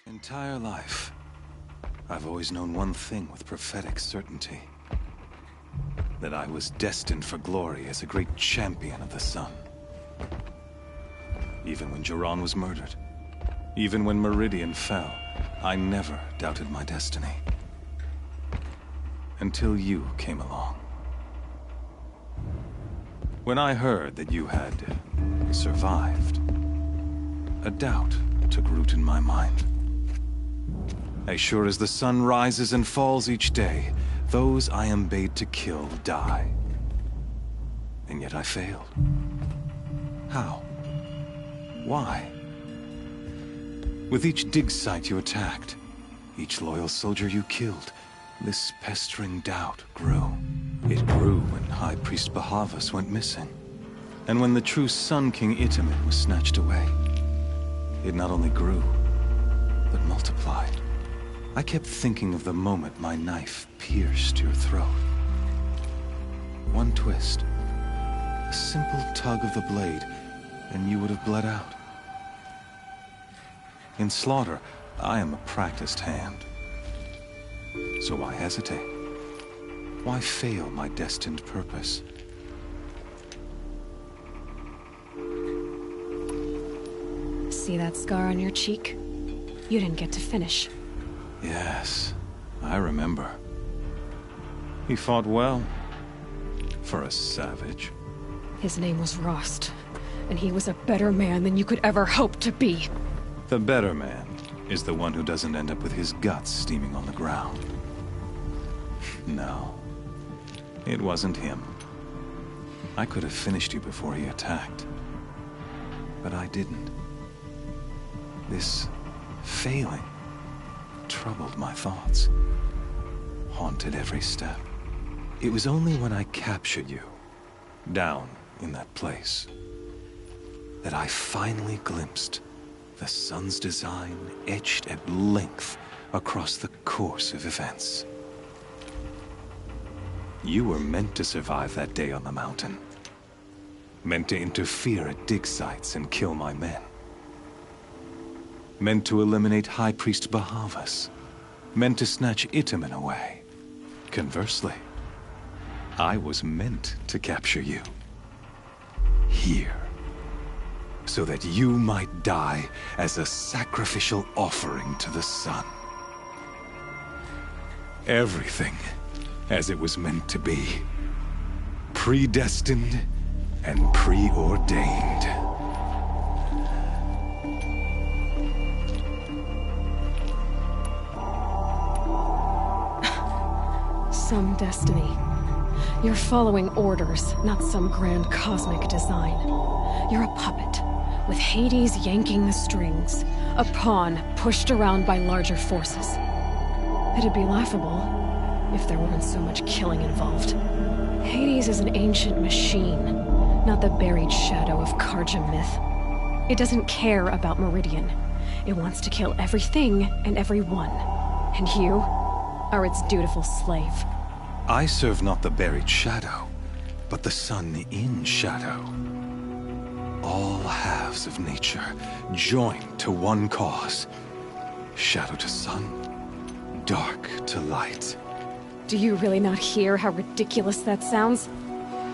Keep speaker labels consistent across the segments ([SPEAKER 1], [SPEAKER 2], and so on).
[SPEAKER 1] Entire life, I've always known one thing with prophetic certainty. That I was destined for glory as a great champion of the sun. Even when Jiran was murdered, even when Meridian fell, I never doubted my destiny. Until you came along. When I heard that you had survived, a doubt took root in my mind. As sure as the sun rises and falls each day, those I am bade to kill die. And yet I failed. How? Why? With each dig site you attacked, each loyal soldier you killed, this pestering doubt grew. It grew when High Priest Bahavas went missing. And when the true Sun King Itamen was snatched away. It not only grew, but multiplied. I kept thinking of the moment my knife pierced your throat. One twist, a simple tug of the blade, and you would have bled out. In slaughter, I am a practiced hand. So why hesitate? Why fail my destined purpose?
[SPEAKER 2] See that scar on your cheek? You didn't get to finish.
[SPEAKER 1] Yes, I remember. He fought well. For a savage.
[SPEAKER 2] His name was Rost, and he was a better man than you could ever hope to be.
[SPEAKER 1] The better man is the one who doesn't end up with his guts steaming on the ground. No, it wasn't him. I could have finished you before he attacked. But I didn't. This failing troubled my thoughts, haunted every step. It was only when I captured you, down in that place, that I finally glimpsed the sun's design etched at length across the course of events. You were meant to survive that day on the mountain. Meant to interfere at dig sites and kill my men. Meant to eliminate High Priest Bahavas. Meant to snatch Itamen away. Conversely, I was meant to capture you. Here. So that you might die as a sacrificial offering to the sun. Everything as it was meant to be. Predestined and preordained.
[SPEAKER 2] Some destiny. You're following orders, not some grand cosmic design. You're a puppet, with Hades yanking the strings, a pawn pushed around by larger forces. It'd be laughable if there weren't so much killing involved. Hades is an ancient machine, not the buried shadow of Karja myth. It doesn't care about Meridian. It wants to kill everything and everyone. And you are its dutiful slave.
[SPEAKER 1] I serve not the buried shadow, but the sun in shadow. All halves of nature joined to one cause. Shadow to sun, dark to light.
[SPEAKER 2] Do you really not hear how ridiculous that sounds?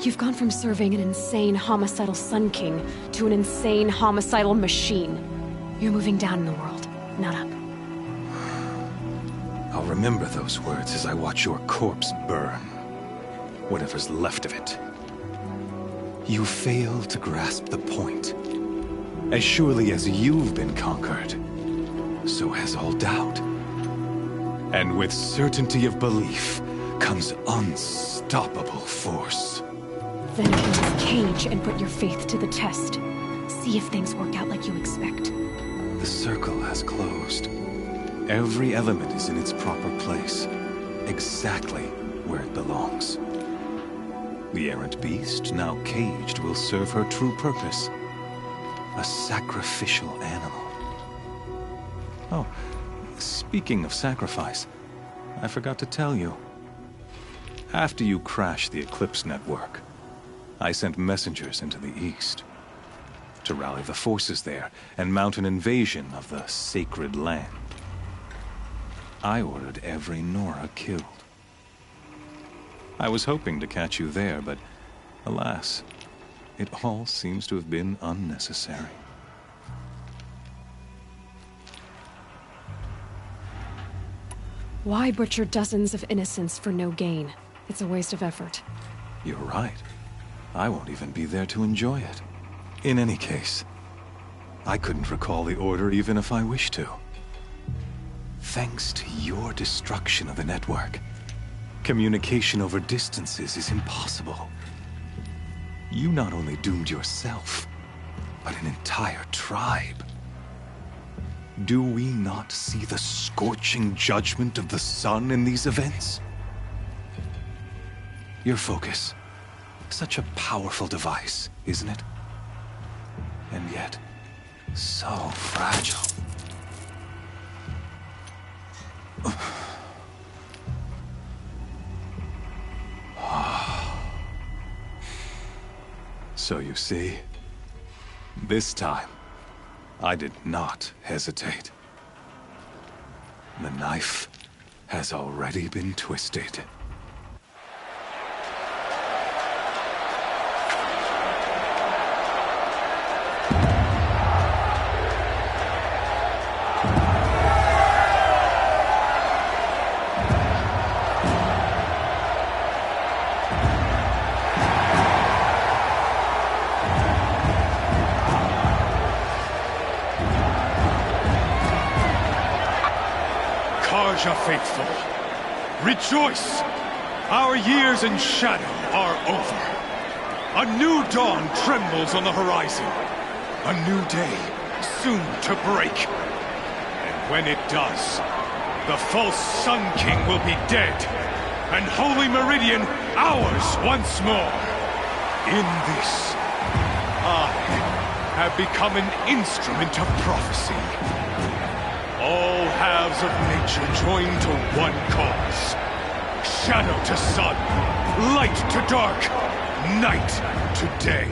[SPEAKER 2] You've gone from serving an insane homicidal Sun King to an insane homicidal machine. You're moving down in the world, not up.
[SPEAKER 1] I'll remember those words as I watch your corpse burn. Whatever's left of it. You fail to grasp the point. As surely as you've been conquered, so has all doubt. And with certainty of belief comes unstoppable force.
[SPEAKER 2] Then open this cage and put your faith to the test. See if things work out like you expect.
[SPEAKER 1] The circle has closed. Every element is in its proper place, exactly where it belongs. The errant beast, now caged, will serve her true purpose. A sacrificial animal. Oh, speaking of sacrifice, I forgot to tell you. After you crashed the Eclipse network, I sent messengers into the east to rally the forces there and mount an invasion of the sacred land. I ordered every Nora killed. I was hoping to catch you there, but alas, it all seems to have been unnecessary.
[SPEAKER 2] Why butcher dozens of innocents for no gain? It's a waste of effort.
[SPEAKER 1] You're right. I won't even be there to enjoy it. In any case, I couldn't recall the order even if I wished to. Thanks to your destruction of the network, communication over distances is impossible. You not only doomed yourself, but an entire tribe. Do we not see the scorching judgment of the sun in these events? Your focus. Such a powerful device, isn't it? And yet, so fragile. So you see, this time, I did not hesitate. The knife has already been twisted.
[SPEAKER 3] Faithful, rejoice! Our years in shadow are over. A new dawn trembles on the horizon. A new day soon to break. And when it does, the false Sun King will be dead, and Holy Meridian ours once more. In this, I have become an instrument of prophecy. All halves of nature join to one cause. Shadow to sun, light to dark, night to day.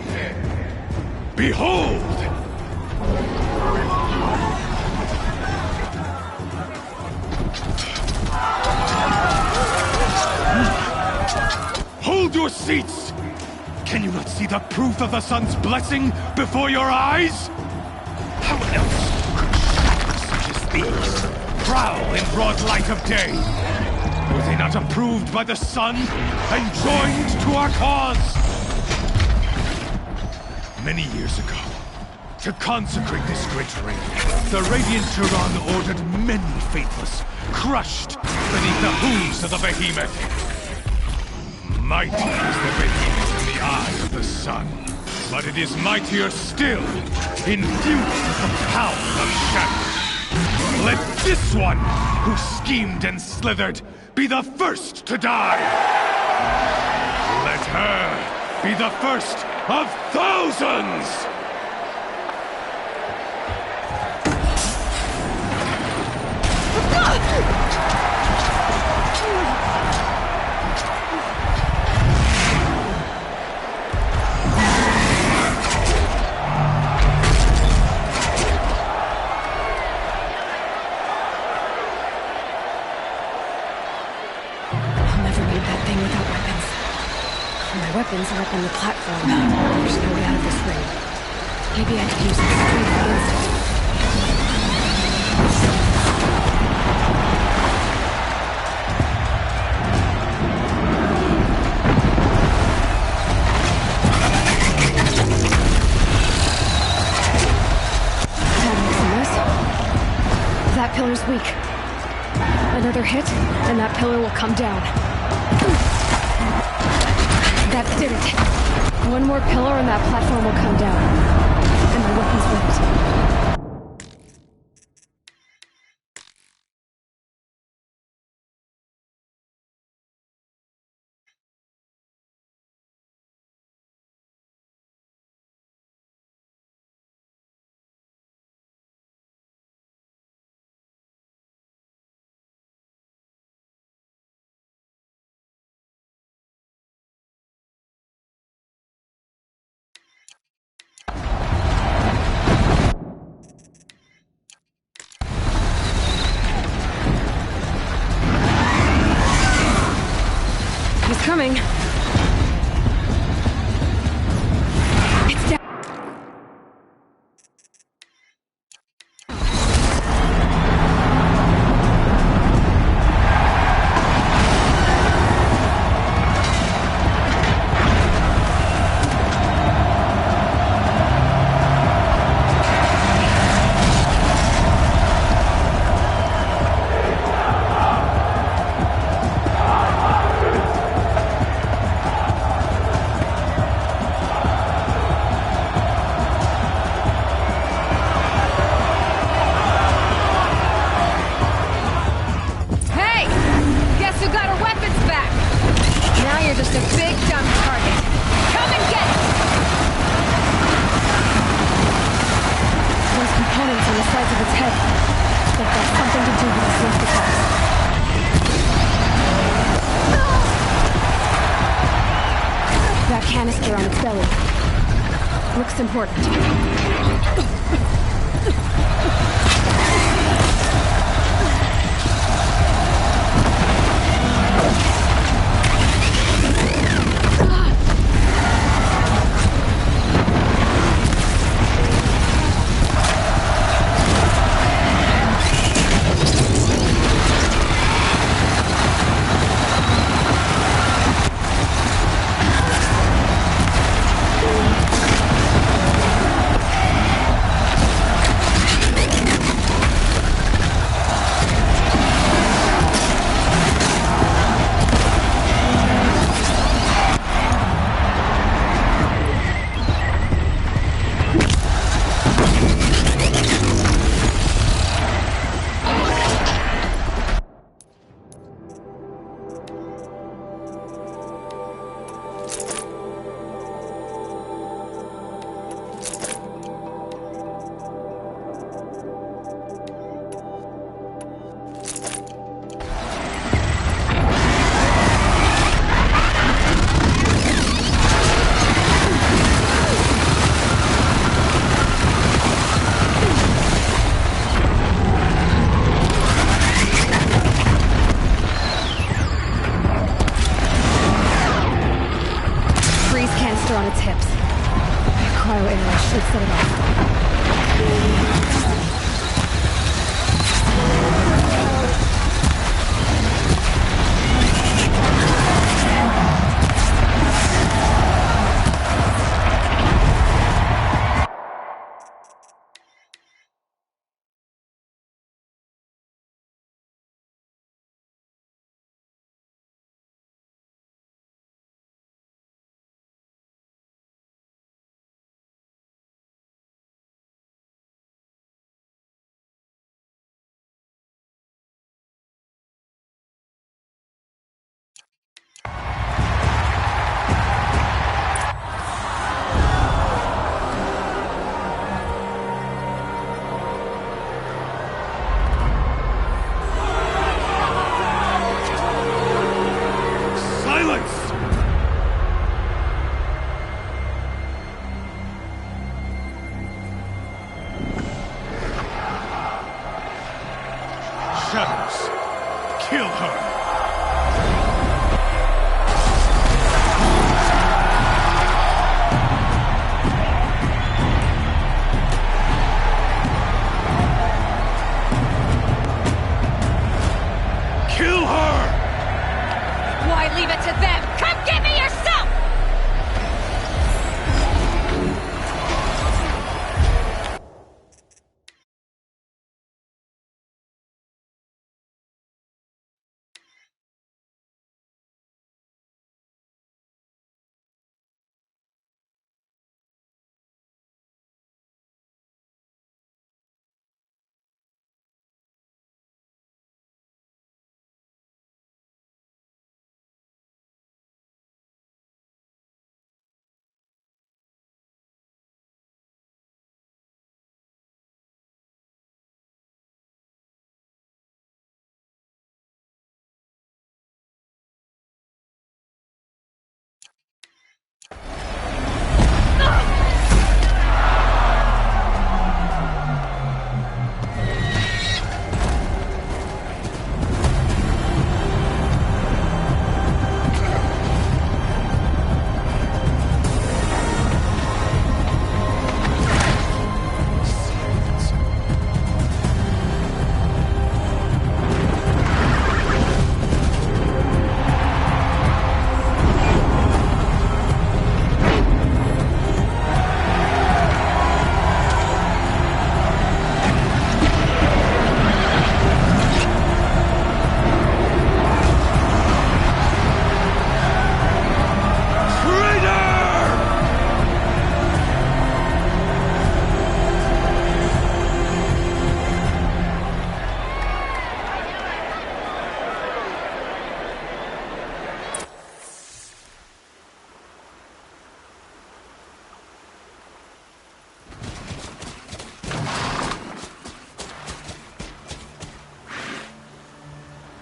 [SPEAKER 3] Behold! Hold your seats! Can you not see the proof of the sun's blessing before your eyes? How else these prowl in broad light of day? Were they not approved by the sun and joined to our cause? Many years ago, to consecrate this great ring, the Radiant Turan ordered many faithless, crushed beneath the hooves of the behemoth. Mighty is the behemoth in the eye of the sun, but it is mightier still, infused with the power of shadow. Let this one, who schemed and slithered, be the first to die! Let her be the first of thousands!
[SPEAKER 2] Weapons are up on the platform. There's no way out of this ring. Maybe I could use the street against it. That pillar's weak. Another hit, and that pillar will come down. That did it. One more pillar and that platform will come down. And my weapon's with it. coming. It's down.
[SPEAKER 4] Just a big dumb target. Come and get it!
[SPEAKER 2] Those components on the sides of its head. They've got something to do with the swift attacks. That canister on its belly. Looks important. On its hips. Cryo arrow should set it off.
[SPEAKER 3] Shadows, kill her! Kill her!
[SPEAKER 4] Why leave it to them? Come get me yourself!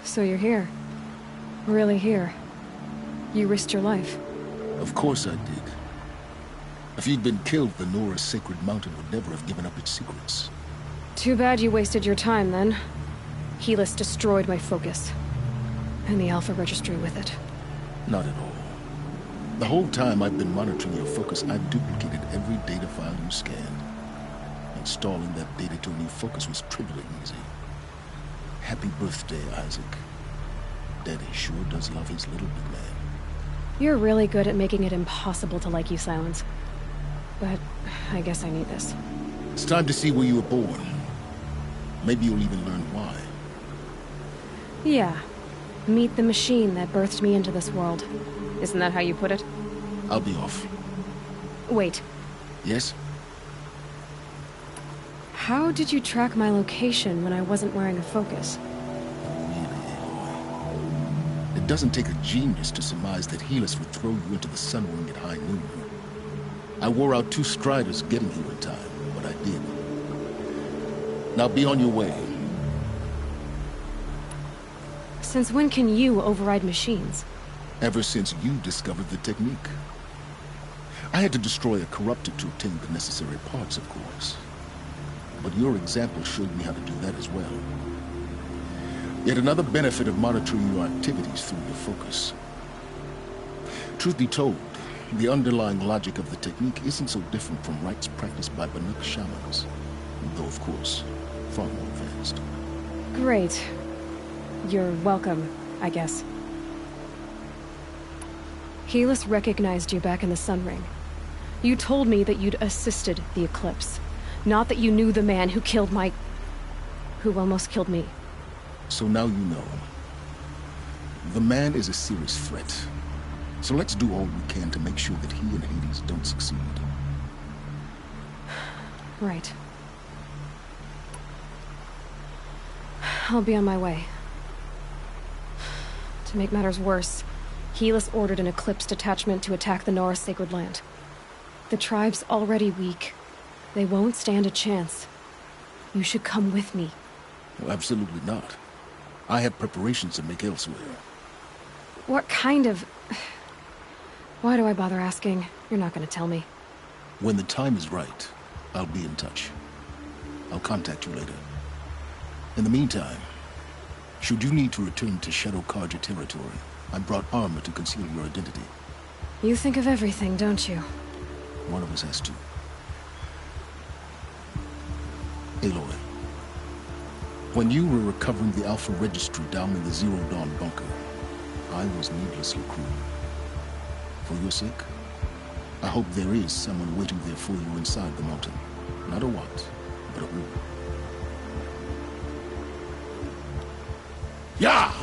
[SPEAKER 2] So you're here. Really here. You risked your life.
[SPEAKER 5] Of course I did. If you'd been killed, the Nora's sacred mountain would never have given up its secrets.
[SPEAKER 2] Too bad you wasted your time, then. Helis destroyed my focus. And the Alpha Registry with it.
[SPEAKER 5] Not at all. The whole time I've been monitoring your focus, I've duplicated every data file you scanned. Installing that data to a new focus was trivially easy. Happy birthday, Isaac. Daddy sure does love his little big man.
[SPEAKER 2] You're really good at making it impossible to like you, Silence. But I guess I need this.
[SPEAKER 5] It's time to see where you were born. Maybe you'll even learn why.
[SPEAKER 2] Yeah. Meet the machine that birthed me into this world. Isn't that how you put it?
[SPEAKER 5] I'll be off. Wait. Yes?
[SPEAKER 2] How did you track my location when I wasn't wearing a focus?
[SPEAKER 5] Really, Aloy? It doesn't take a genius to surmise that Helis would throw you into the sun ring at high noon. I wore out 2 striders getting here in time, but I did. Now be on your way.
[SPEAKER 2] Since when can you override machines?
[SPEAKER 5] Ever since you discovered the technique. I had to destroy a corruptor to obtain the necessary parts, of course. But your example showed me how to do that as well. Yet another benefit of monitoring your activities through your focus. Truth be told, the underlying logic of the technique isn't so different from rites practiced by Banuk shamans, though of course, far more advanced.
[SPEAKER 2] Great. You're welcome, I guess. Helis recognized you back in the Sun Ring. You told me that you'd assisted the Eclipse. Not that you knew the man who killed who almost killed me.
[SPEAKER 5] So now you know. The man is a serious threat. So let's do all we can to make sure that he and Hades don't succeed.
[SPEAKER 2] Right. I'll be on my way. To make matters worse, Helis ordered an Eclipse detachment to attack the Nora Sacred Land. The tribe's already weak. They won't stand a chance. You should come with me.
[SPEAKER 5] Well, absolutely not. I have preparations to make elsewhere.
[SPEAKER 2] What kind of... Why do I bother asking? You're not gonna tell me.
[SPEAKER 5] When the time is right, I'll be in touch. I'll contact you later. In the meantime, should you need to return to Shadow Karja territory, I brought armor to conceal your identity.
[SPEAKER 2] You think of everything, don't you?
[SPEAKER 5] One of us has to. Aloy, when you were recovering the Alpha Registry down in the Zero Dawn bunker, I was needlessly cruel. For your sake, I hope there is someone waiting there for you inside the mountain. Not a what, but a who. Yeah!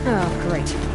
[SPEAKER 2] Oh, great.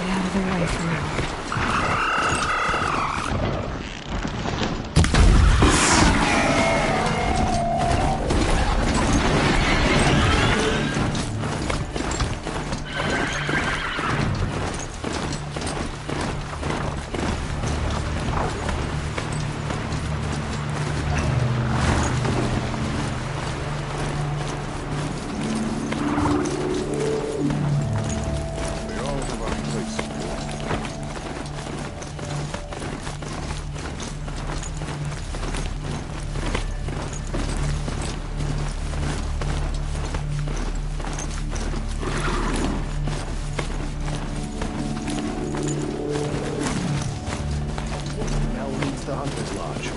[SPEAKER 2] Stay out of the way for now.
[SPEAKER 5] They all have our place. Now leads the Hunter's Lodge.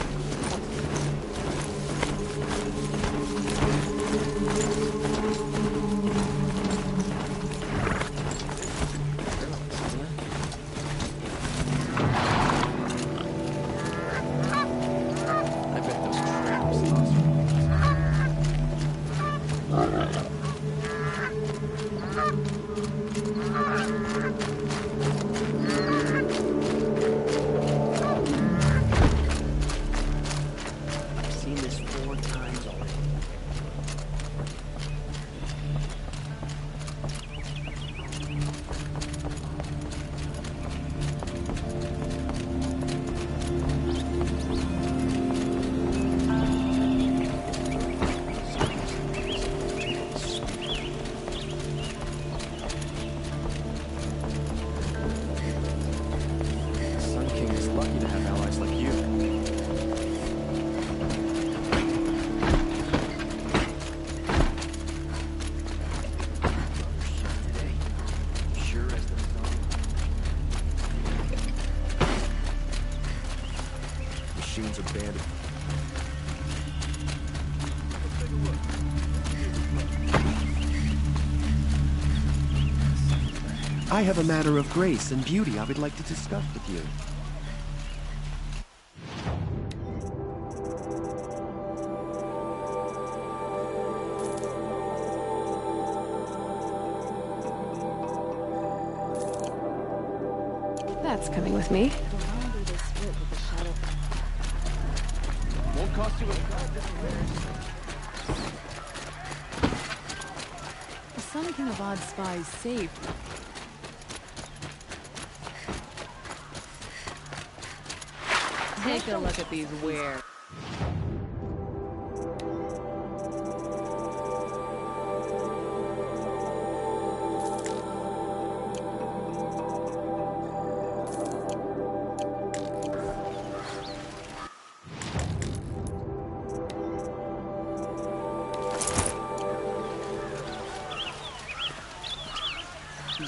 [SPEAKER 5] I bet those traps. I've seen this 4 times already. The Sun King is lucky to have allies like you. Sure as the sun. Machines are banned. I have a matter of grace and beauty I would like to discuss with you.
[SPEAKER 2] That's coming with me.
[SPEAKER 3] Won't cost you a...
[SPEAKER 4] The Sun King of Odd Spies saved. Take a look at these wares.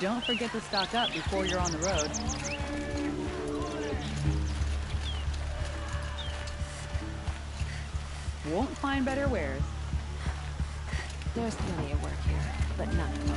[SPEAKER 4] Don't forget to stock up before you're on the road. Won't find better wares.
[SPEAKER 2] There's plenty of work here, but not talk.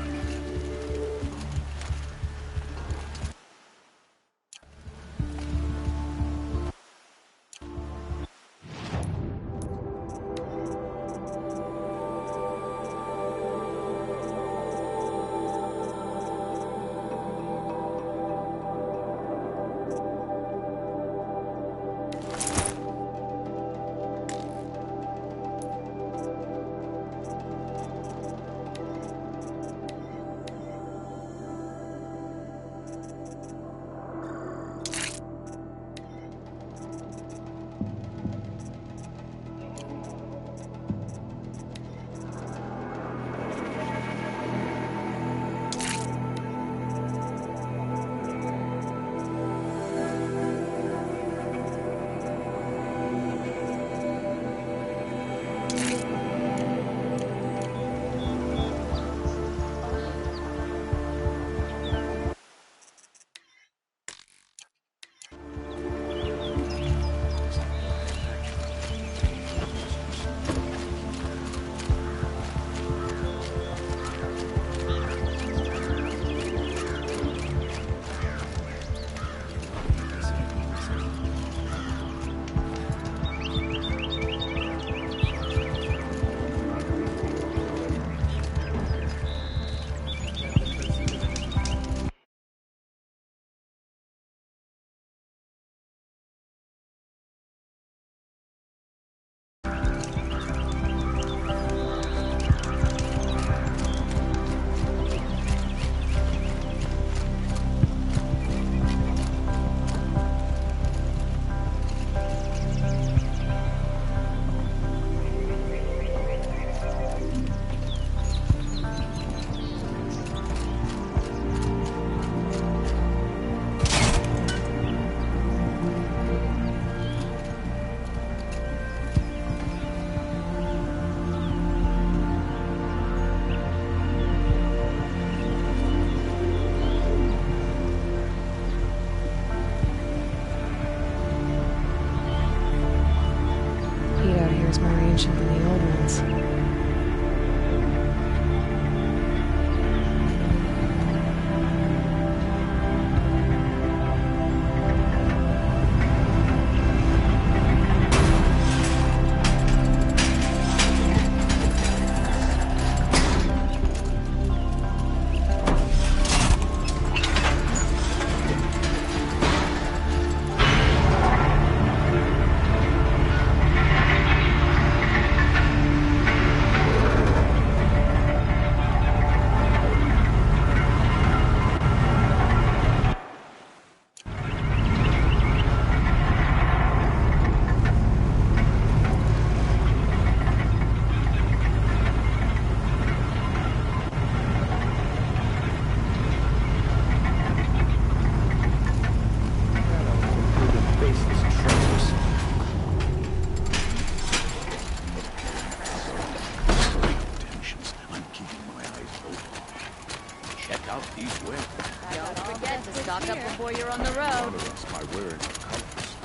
[SPEAKER 4] Stock up before you're on the road.
[SPEAKER 5] Tolerance by wearing our colors.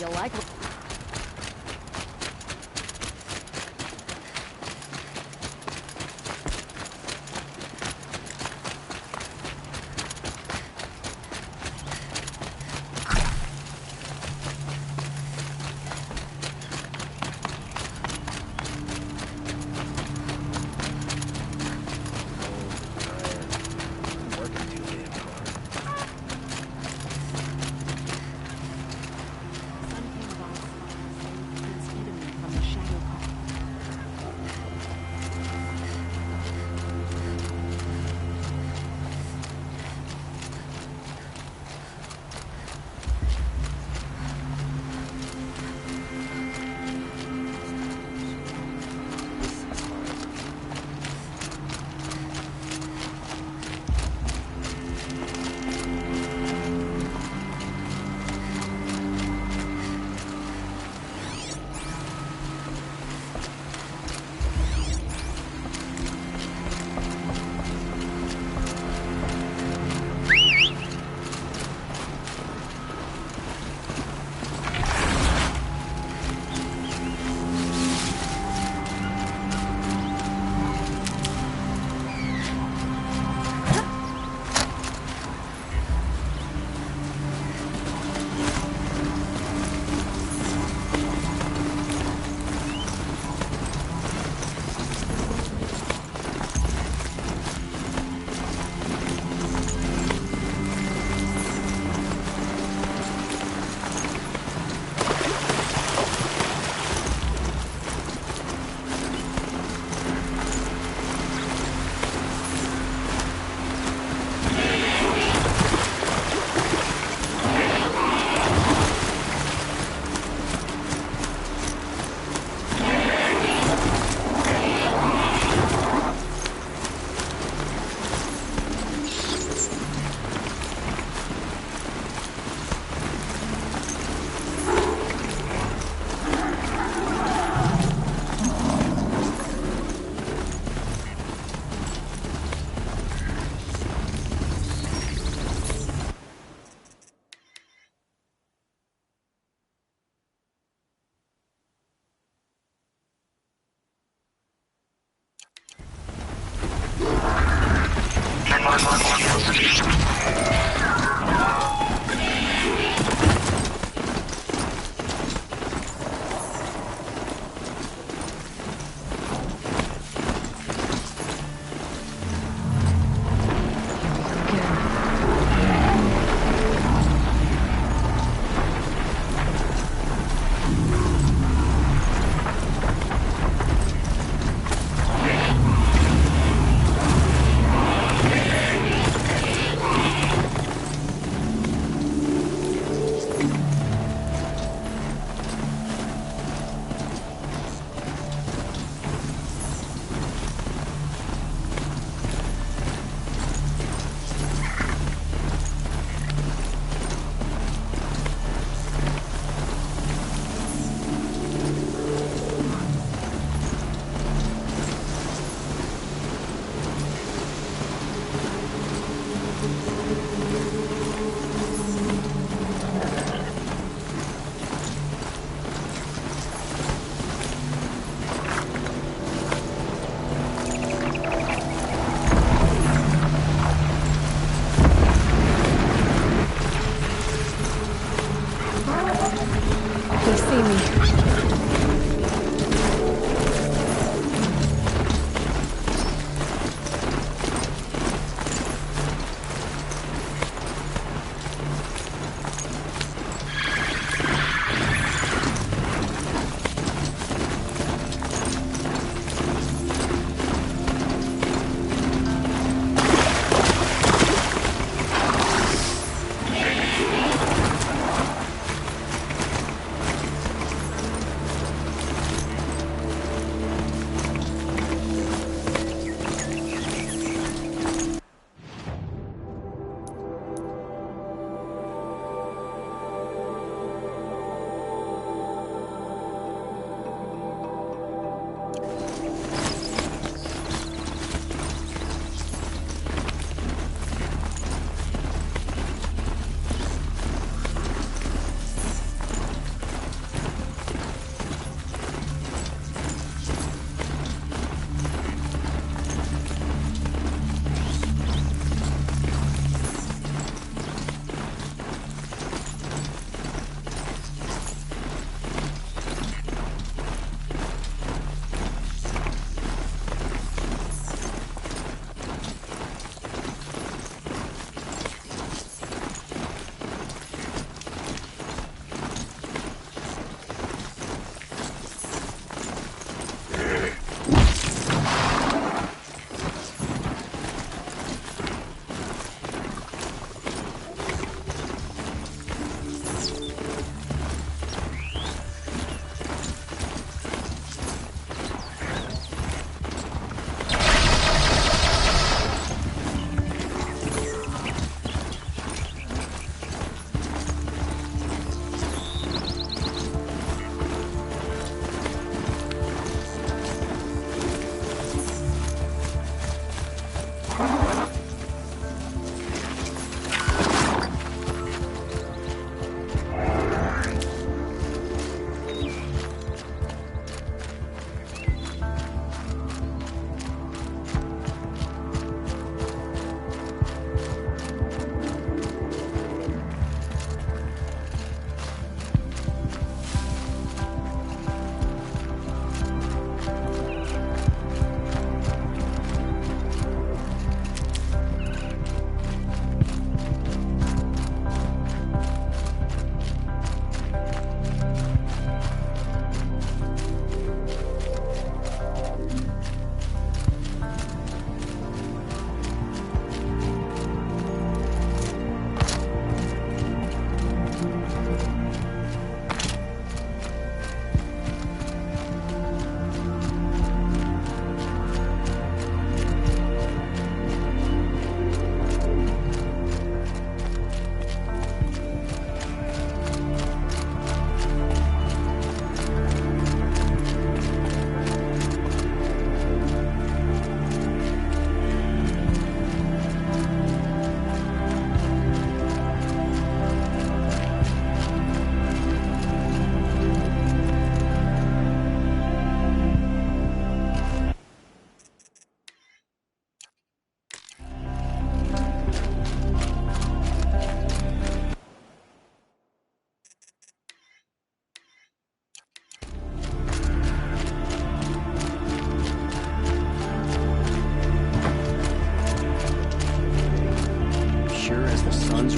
[SPEAKER 4] You like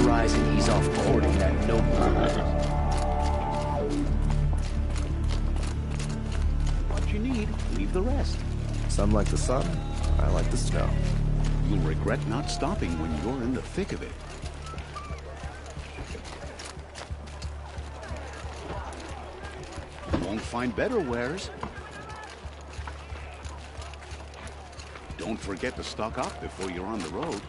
[SPEAKER 6] rise and ease off courting that noble.
[SPEAKER 7] What you need, leave the rest.
[SPEAKER 8] Some like the sun, I like the snow.
[SPEAKER 7] You'll regret not stopping when you're in the thick of it. You won't find better wares. Don't forget to stock up before you're on the road.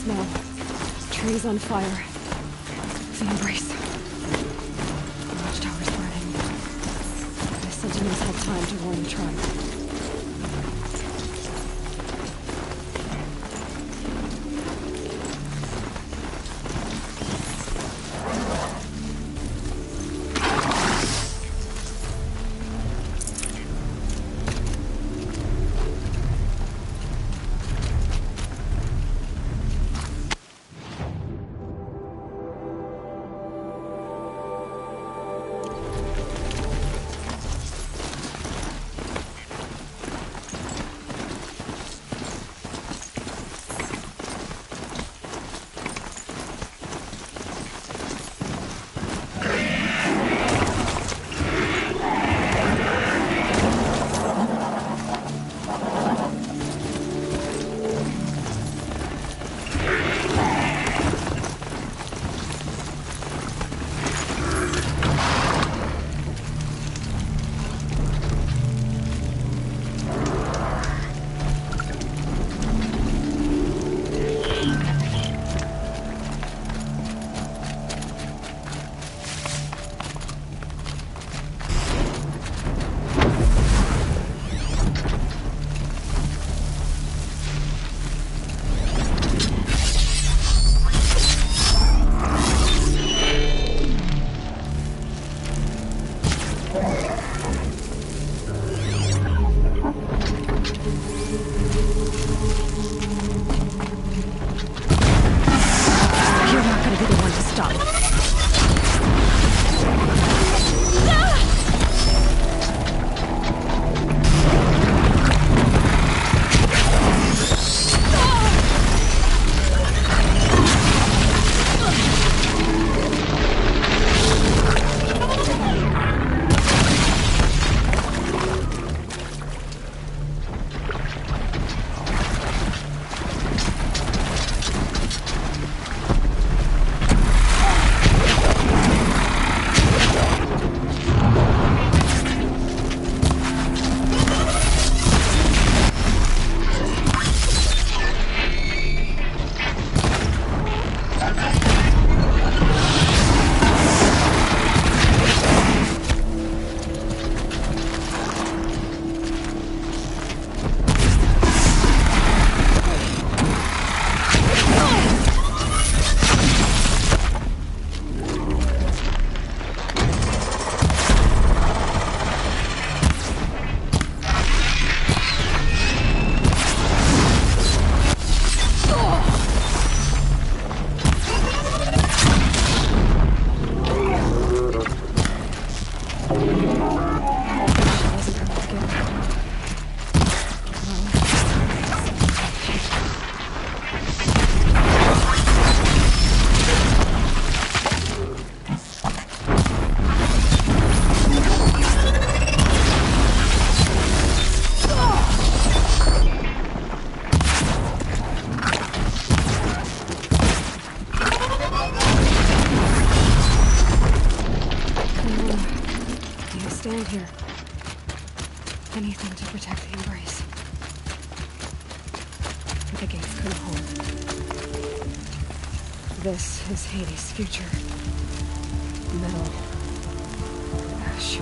[SPEAKER 2] now. Trees on fire. The embrace. The watchtower's burning. The sentinels had time to warn the tribe. Here. Anything to protect the embrace. But the gates couldn't hold. This is Hades' future. Metal. Ash.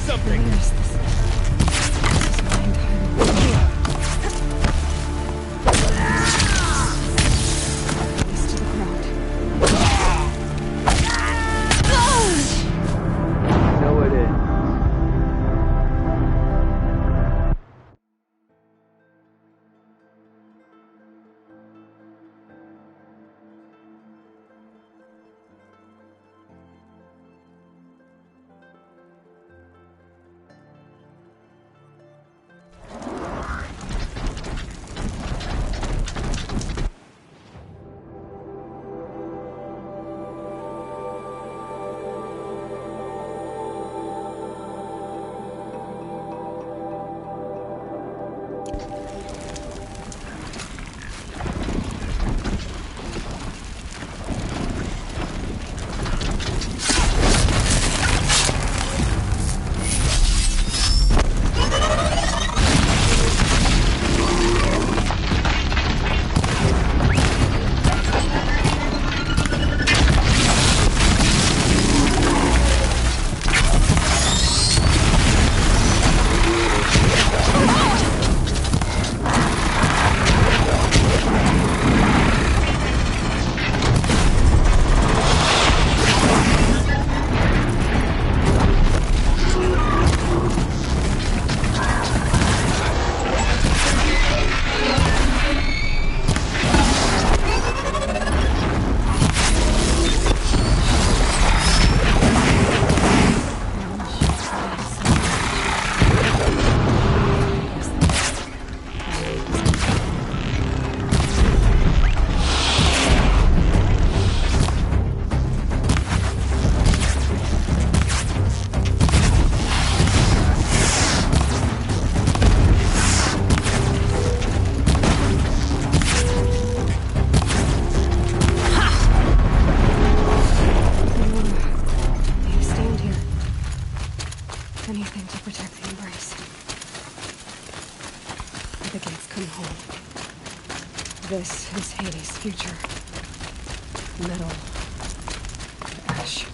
[SPEAKER 3] something!
[SPEAKER 2] There's this mind This to the ground.
[SPEAKER 6] No, it is.
[SPEAKER 2] Anything to protect the embrace. The gates come home. This is Hades' future. Metal. And ash.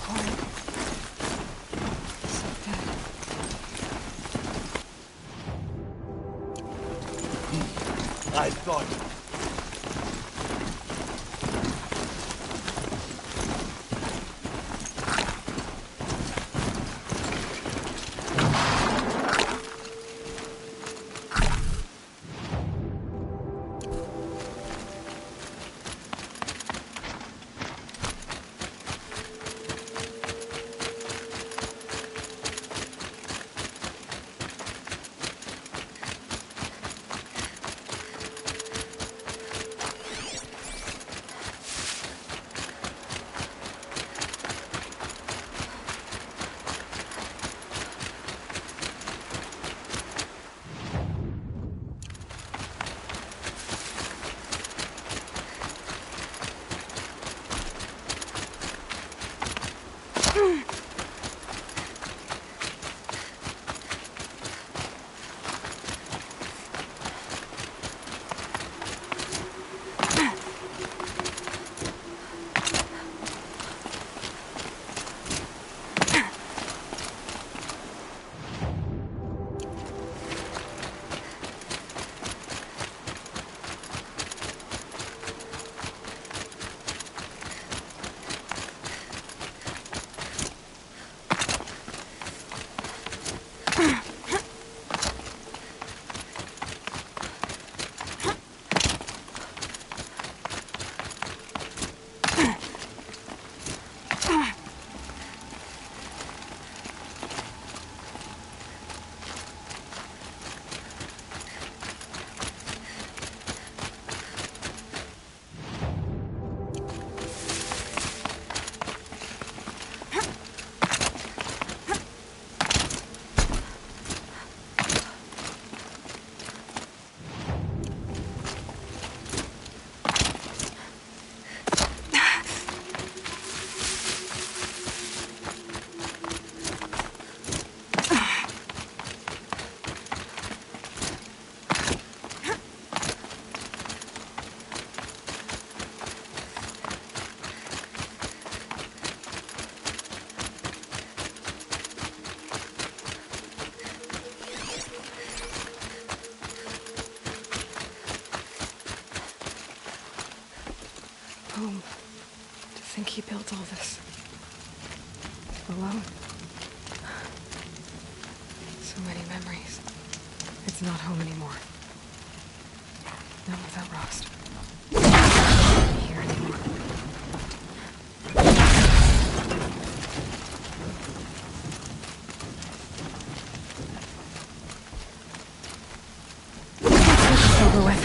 [SPEAKER 2] quiet. So dead.
[SPEAKER 3] I thought...
[SPEAKER 2] Home. To think he built all this. Alone. So many memories. It's not home anymore. Not without Rost. Not here anymore. It's over with.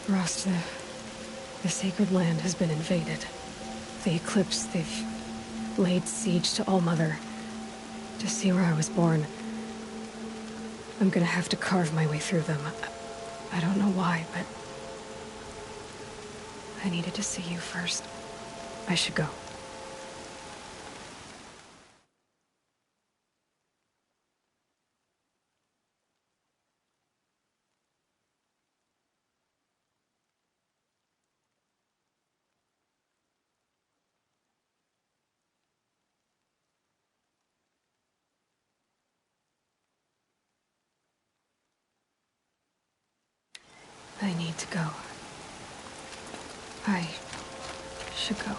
[SPEAKER 2] Rost, the sacred land has been invaded. The Eclipse, they've laid siege to All-Mother. To see where I was born, I'm gonna have to carve my way through them. I don't know why, but I needed to see you first. I should go. I need to go. I should go.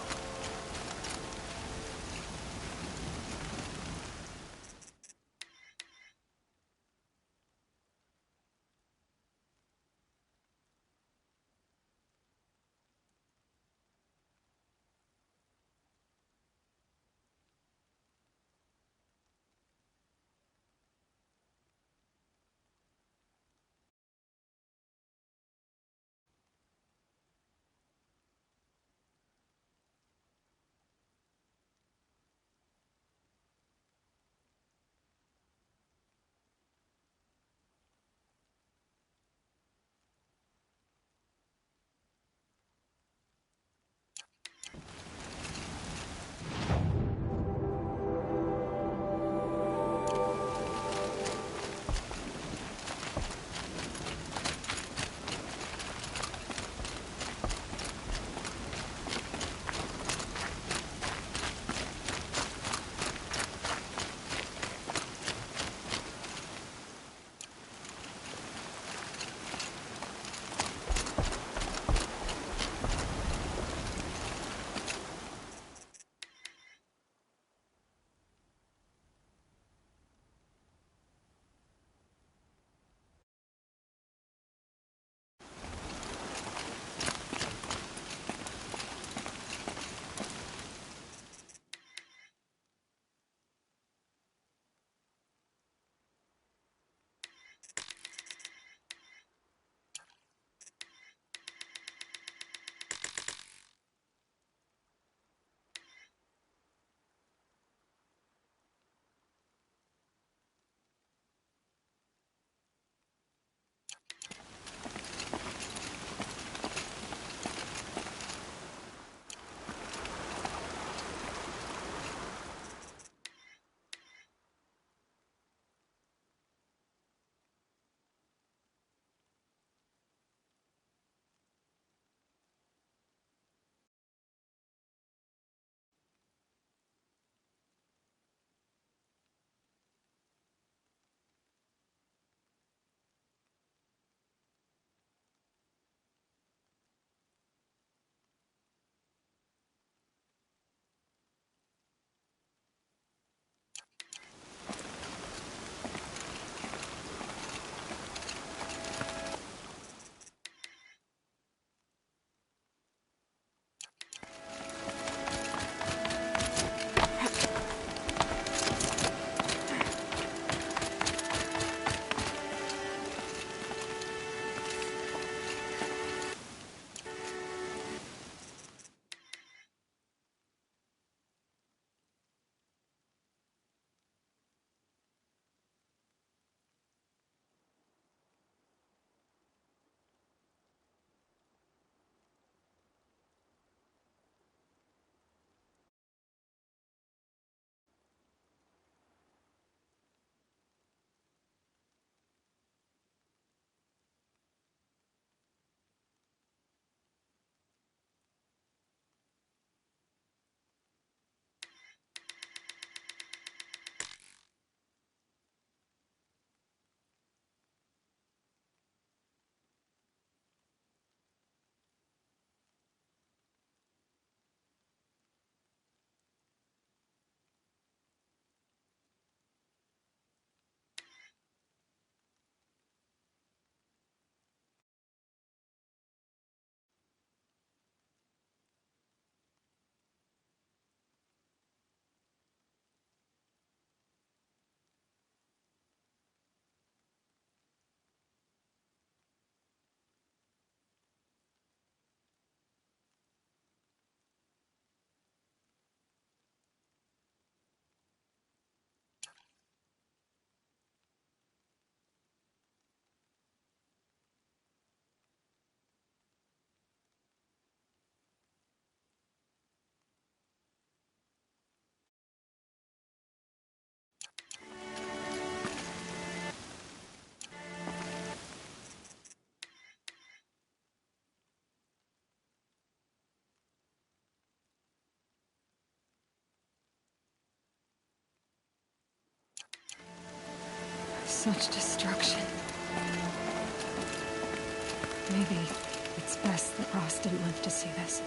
[SPEAKER 2] Such destruction. Maybe it's best that Ross didn't live to see this.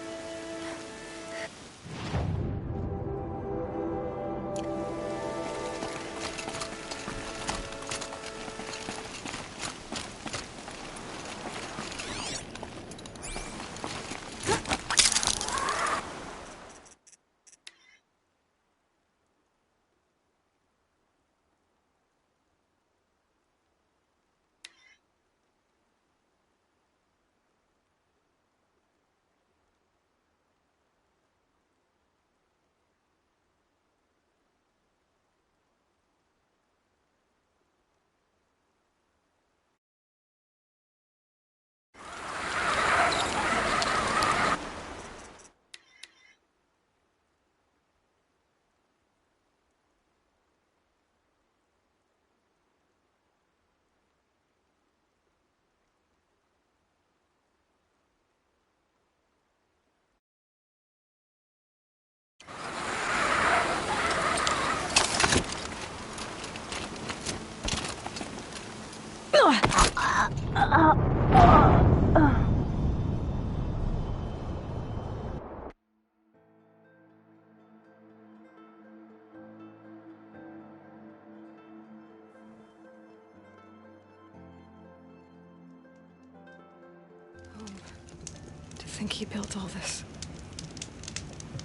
[SPEAKER 2] To think he built all this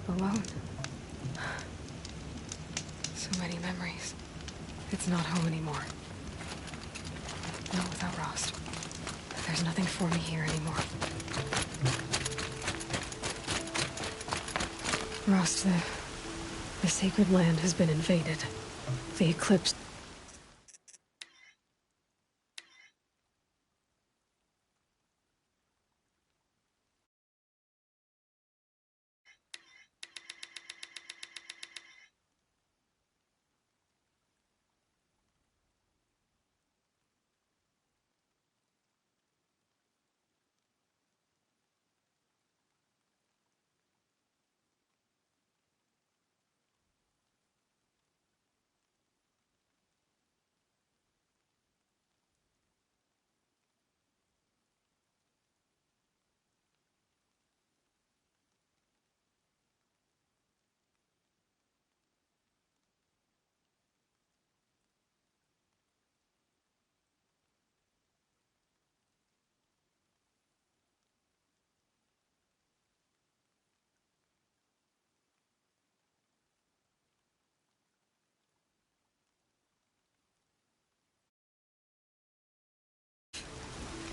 [SPEAKER 2] alone. So many memories. It's not home anymore. Not without Rost. There's nothing for me here anymore. Rost, the sacred land has been invaded. The eclipse.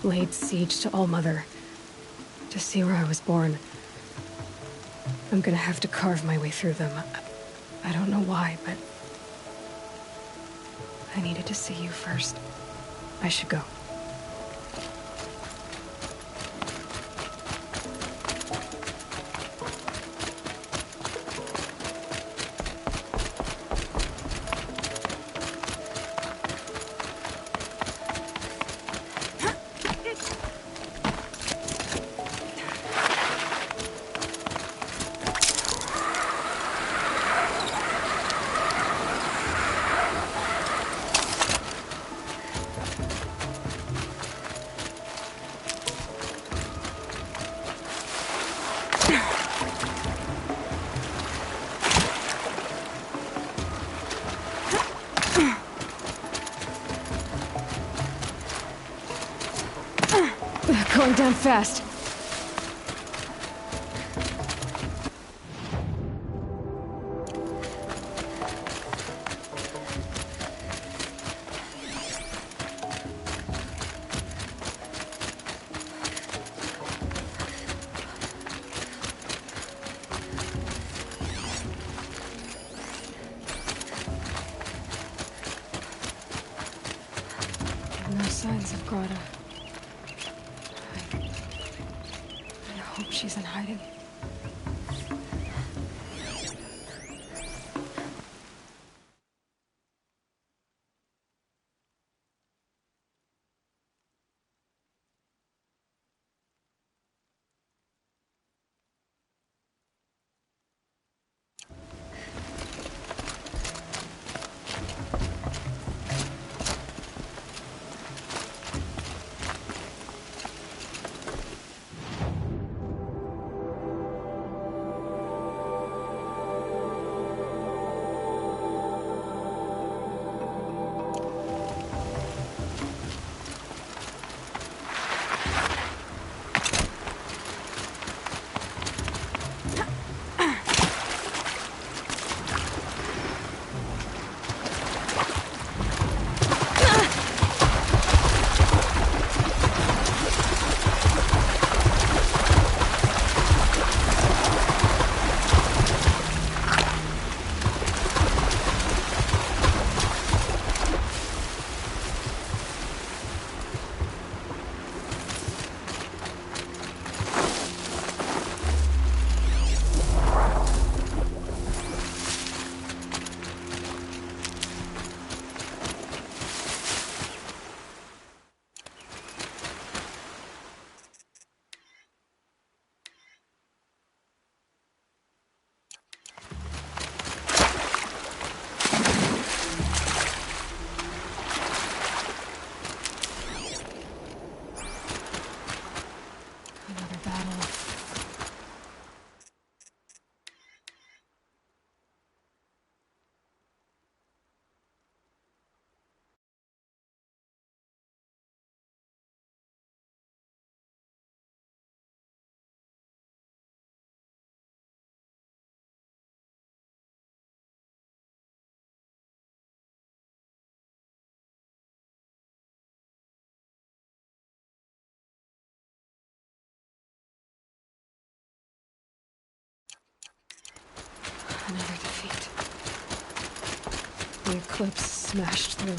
[SPEAKER 2] Laid siege to All-Mother. To see where I was born. I'm gonna have to carve my way through them. I don't know why, but I needed to see you first. I should go. Going down fast. No signs of Grata. I hope she's in hiding. battle. Another defeat. The eclipse smashed through.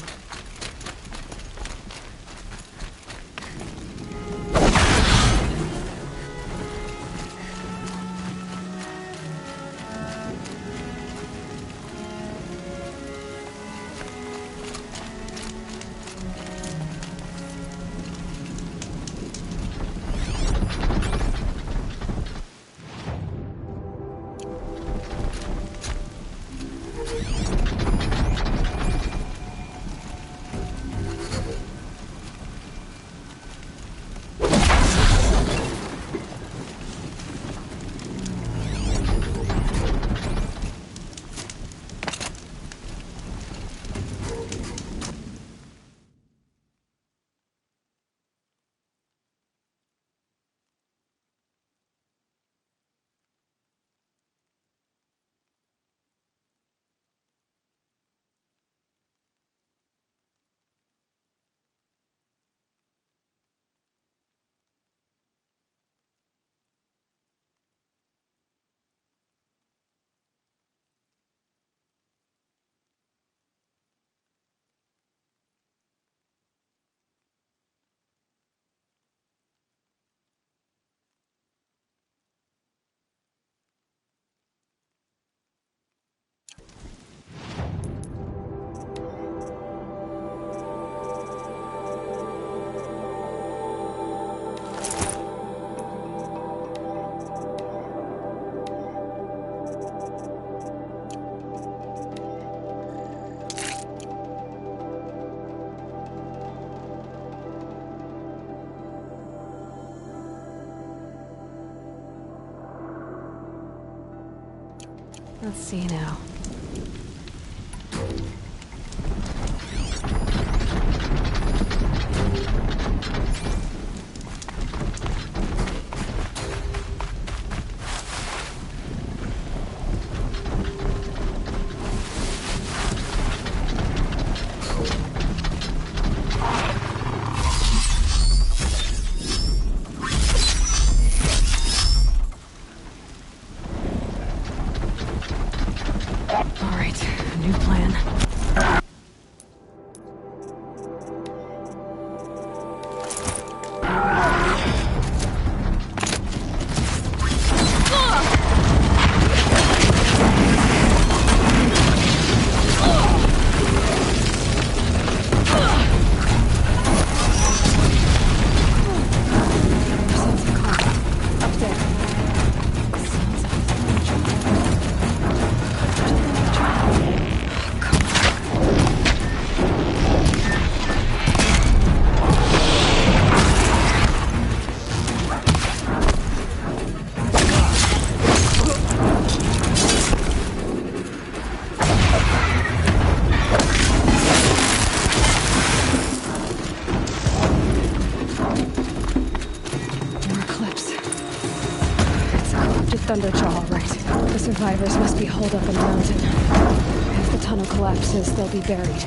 [SPEAKER 2] Let's see now. All right, new plan. Thunderjaw, all right. The survivors must be holed up in the mountain. If the tunnel collapses, they'll be buried.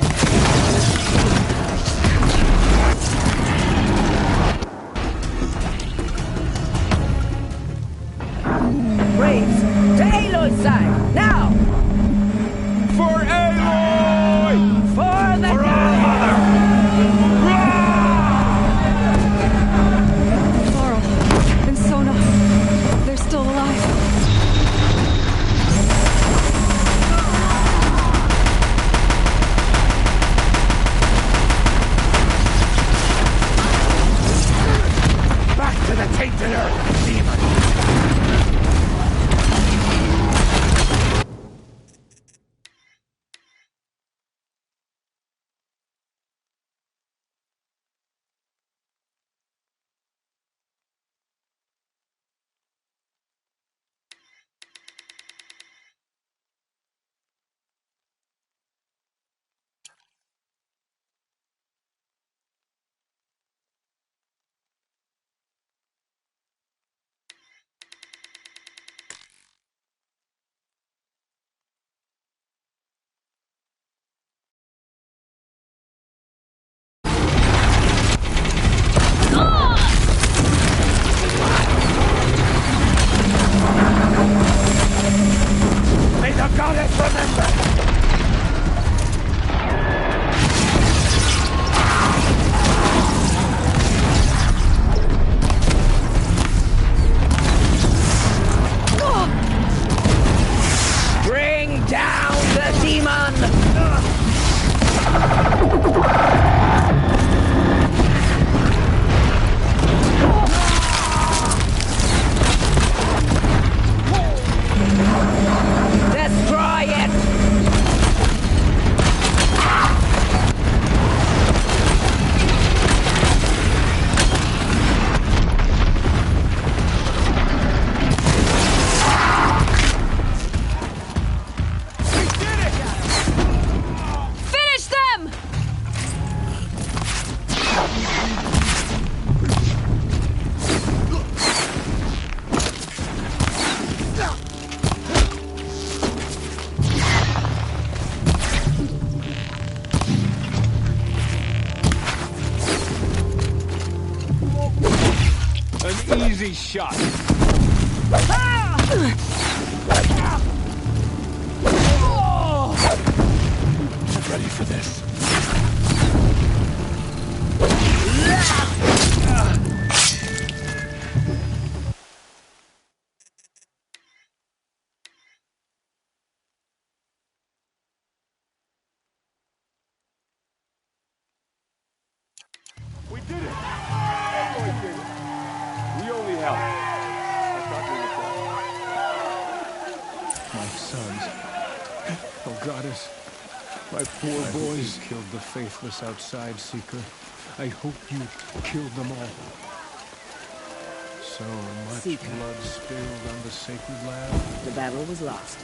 [SPEAKER 6] Braves, to Aloy's side, now!
[SPEAKER 3] For Aloy!
[SPEAKER 6] For the
[SPEAKER 3] For our mother!
[SPEAKER 2] Laurel and Sona, they're still alive.
[SPEAKER 3] Back to the tainted earth, demon! shot.
[SPEAKER 9] Ready for this.
[SPEAKER 3] We did it! Aloy did it! We only helped. I thought
[SPEAKER 9] My sons. Oh, Goddess. My poor boys. You killed the faithless outside seeker. I hope you killed them all. So much
[SPEAKER 6] Seeker.
[SPEAKER 9] blood spilled on the sacred land.
[SPEAKER 6] The battle was lost.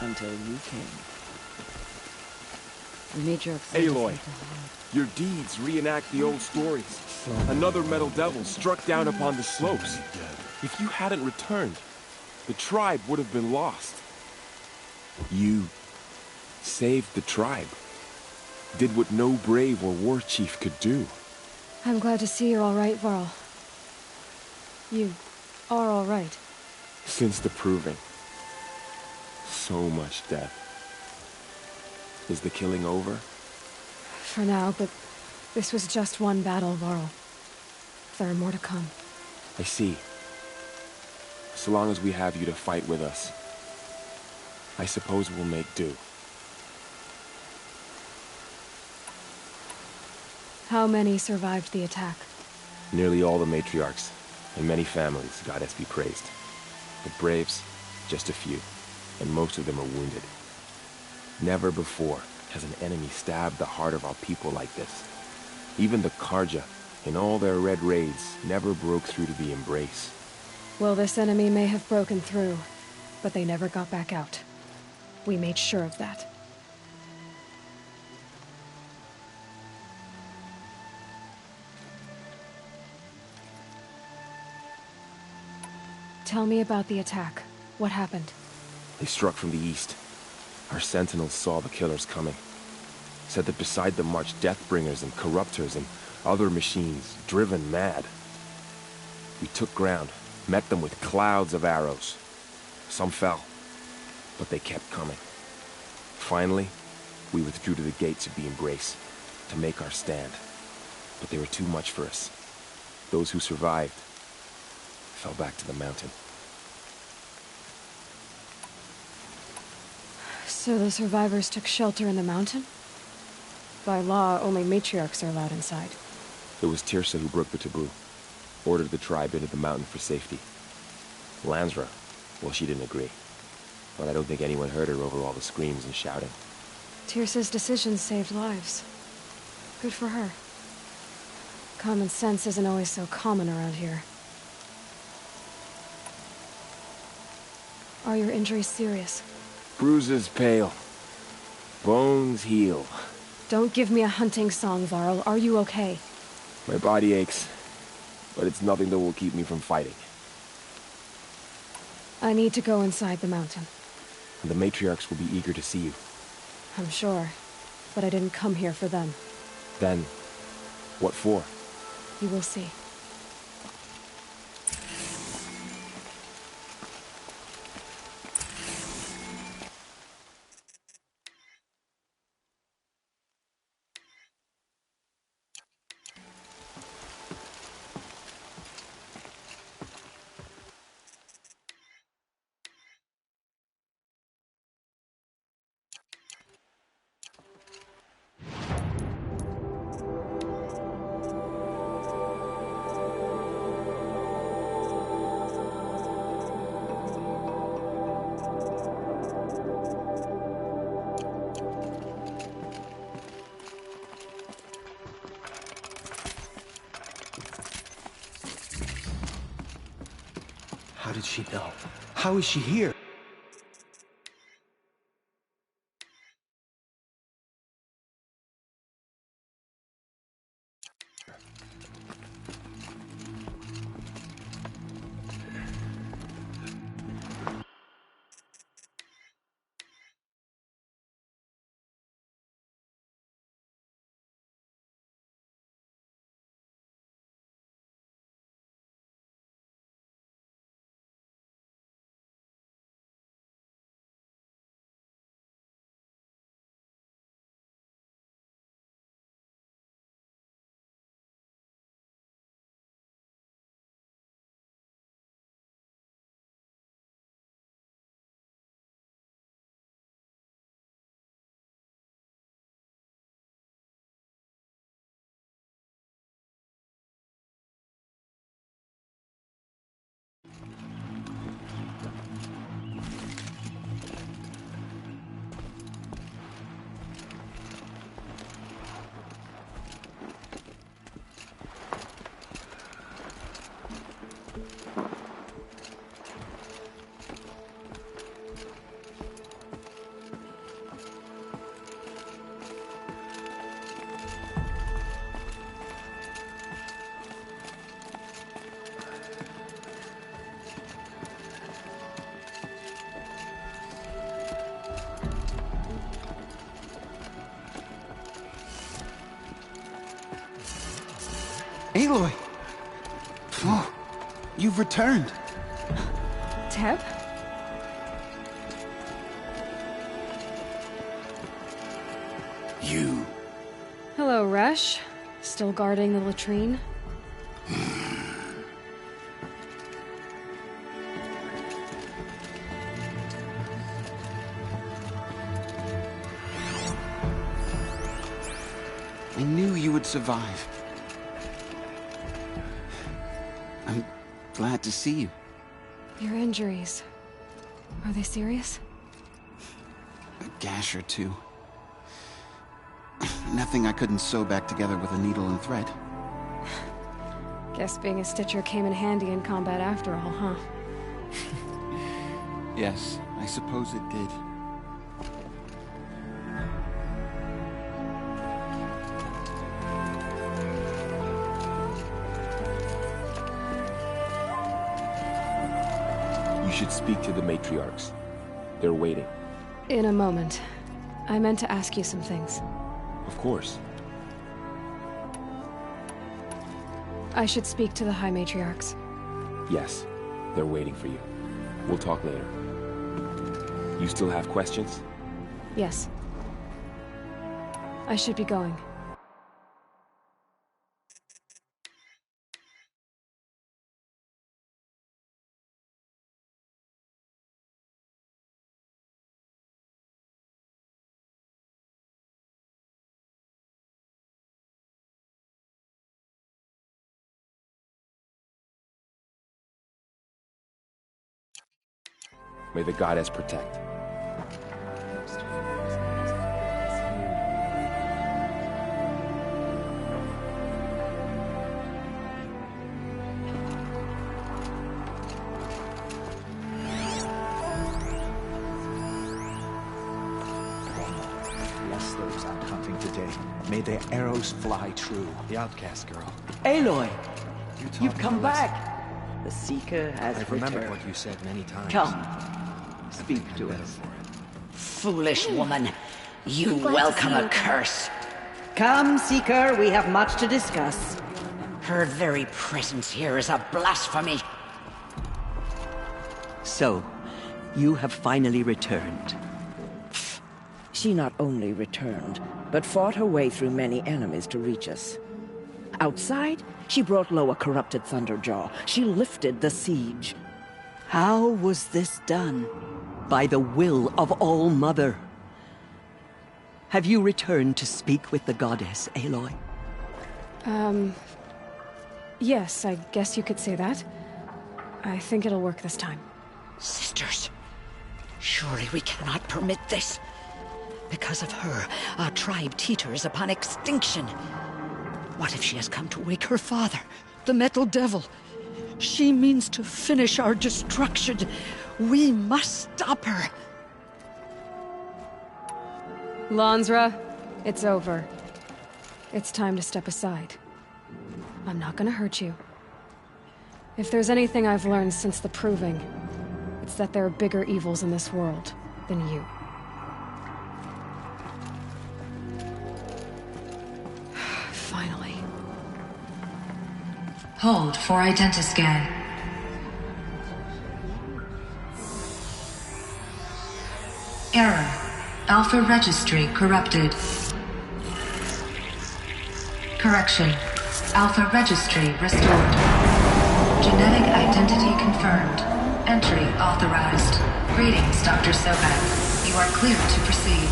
[SPEAKER 6] Until you came. The matriarch...
[SPEAKER 10] Aloy, your deeds reenact the old stories. Another metal devil struck down upon the slopes. If you hadn't returned, the tribe would have been lost. You saved the tribe. Did what no brave or war chief could do.
[SPEAKER 2] I'm glad to see you're all right, Varl. You are all right.
[SPEAKER 10] Since the proving. So much death. Is the killing over?
[SPEAKER 2] For now, but this was just one battle, Varl. There are more to come.
[SPEAKER 10] I see. So long as we have you to fight with us, I suppose we'll make do.
[SPEAKER 2] How many survived the attack?
[SPEAKER 10] Nearly all the matriarchs, and many families, goddess be praised. The braves, just a few, and most of them are wounded. Never before has an enemy stabbed the heart of our people like this. Even the Karja, in all their red raids, never broke through to the embrace.
[SPEAKER 2] Well, this enemy may have broken through, but they never got back out. We made sure of that. Tell me about the attack. What happened?
[SPEAKER 10] They struck from the east. Our sentinels saw the killers coming. Said that beside them marched Deathbringers and Corruptors and other machines, driven mad. We took ground, met them with clouds of arrows. Some fell, but they kept coming. Finally, we withdrew to the gates of the Embrace, to make our stand. But they were too much for us. Those who survived fell back to the mountain.
[SPEAKER 2] So the survivors took shelter in the mountain? By law, only matriarchs are allowed inside.
[SPEAKER 10] It was Tirsa who broke the taboo. Ordered the tribe into the mountain for safety. Lansra, well, she didn't agree. But I don't think anyone heard her over all the screams and shouting.
[SPEAKER 2] Tirsa's decision saved lives. Good for her. Common sense isn't always so common around here. Are your injuries serious?
[SPEAKER 10] Bruises pale. Bones heal.
[SPEAKER 2] Don't give me a hunting song, Varl. Are you okay?
[SPEAKER 10] My body aches, but it's nothing that will keep me from fighting.
[SPEAKER 2] I need to go inside the mountain.
[SPEAKER 10] And the matriarchs will be eager to see you.
[SPEAKER 2] I'm sure, but I didn't come here for them.
[SPEAKER 10] Then, what for?
[SPEAKER 2] You will see.
[SPEAKER 11] How did she know? How is she here? Aloy! Oh, you've returned.
[SPEAKER 2] Teb?
[SPEAKER 11] You.
[SPEAKER 2] Hello, Resh. Still guarding the latrine?
[SPEAKER 11] I knew you would survive. I'm glad to see you.
[SPEAKER 2] Your injuries. Are they serious?
[SPEAKER 11] A gash or two. Nothing I couldn't sew back together with a needle and thread.
[SPEAKER 2] Guess being a stitcher came in handy in combat after all, huh?
[SPEAKER 11] Yes, I suppose it did.
[SPEAKER 10] You should speak to the matriarchs. They're waiting.
[SPEAKER 2] In a moment. I meant to ask you some things.
[SPEAKER 10] Of course.
[SPEAKER 2] I should speak to the High Matriarchs.
[SPEAKER 10] Yes, they're waiting for you. We'll talk later. You still have questions?
[SPEAKER 2] Yes. I should be going.
[SPEAKER 10] May the goddess protect.
[SPEAKER 12] Bless those out hunting today. May their arrows fly true.
[SPEAKER 11] The outcast girl.
[SPEAKER 6] Aloy! You've come
[SPEAKER 12] to us.
[SPEAKER 6] back! The Seeker has
[SPEAKER 12] I've remembered
[SPEAKER 6] returned.
[SPEAKER 12] what you said many times.
[SPEAKER 6] Come. Speak to us.
[SPEAKER 13] Foolish woman. You welcome a curse.
[SPEAKER 14] Come, Seeker, we have much to discuss.
[SPEAKER 13] Her very presence here is a blasphemy.
[SPEAKER 6] So, you have finally returned. She not only returned, but fought her way through many enemies to reach us. Outside, she brought low a corrupted Thunderjaw. She lifted the siege. How was this done? By the will of All-Mother. Have you returned to speak with the goddess, Aloy?
[SPEAKER 2] Yes, I guess you could say that. I think it'll work this time.
[SPEAKER 13] Sisters, surely we cannot permit this. Because of her, our tribe teeters upon extinction. What if she has come to wake her father, the Metal Devil? She means to finish our destruction. We must stop her.
[SPEAKER 2] Lansra, it's over. It's time to step aside. I'm not gonna hurt you. If there's anything I've learned since the Proving, it's that there are bigger evils in this world than you. Finally.
[SPEAKER 15] Hold for identiscan. Error. Alpha registry corrupted. Correction. Alpha registry restored. Genetic identity confirmed. Entry authorized. Greetings, Dr. Sobek. You are clear to proceed.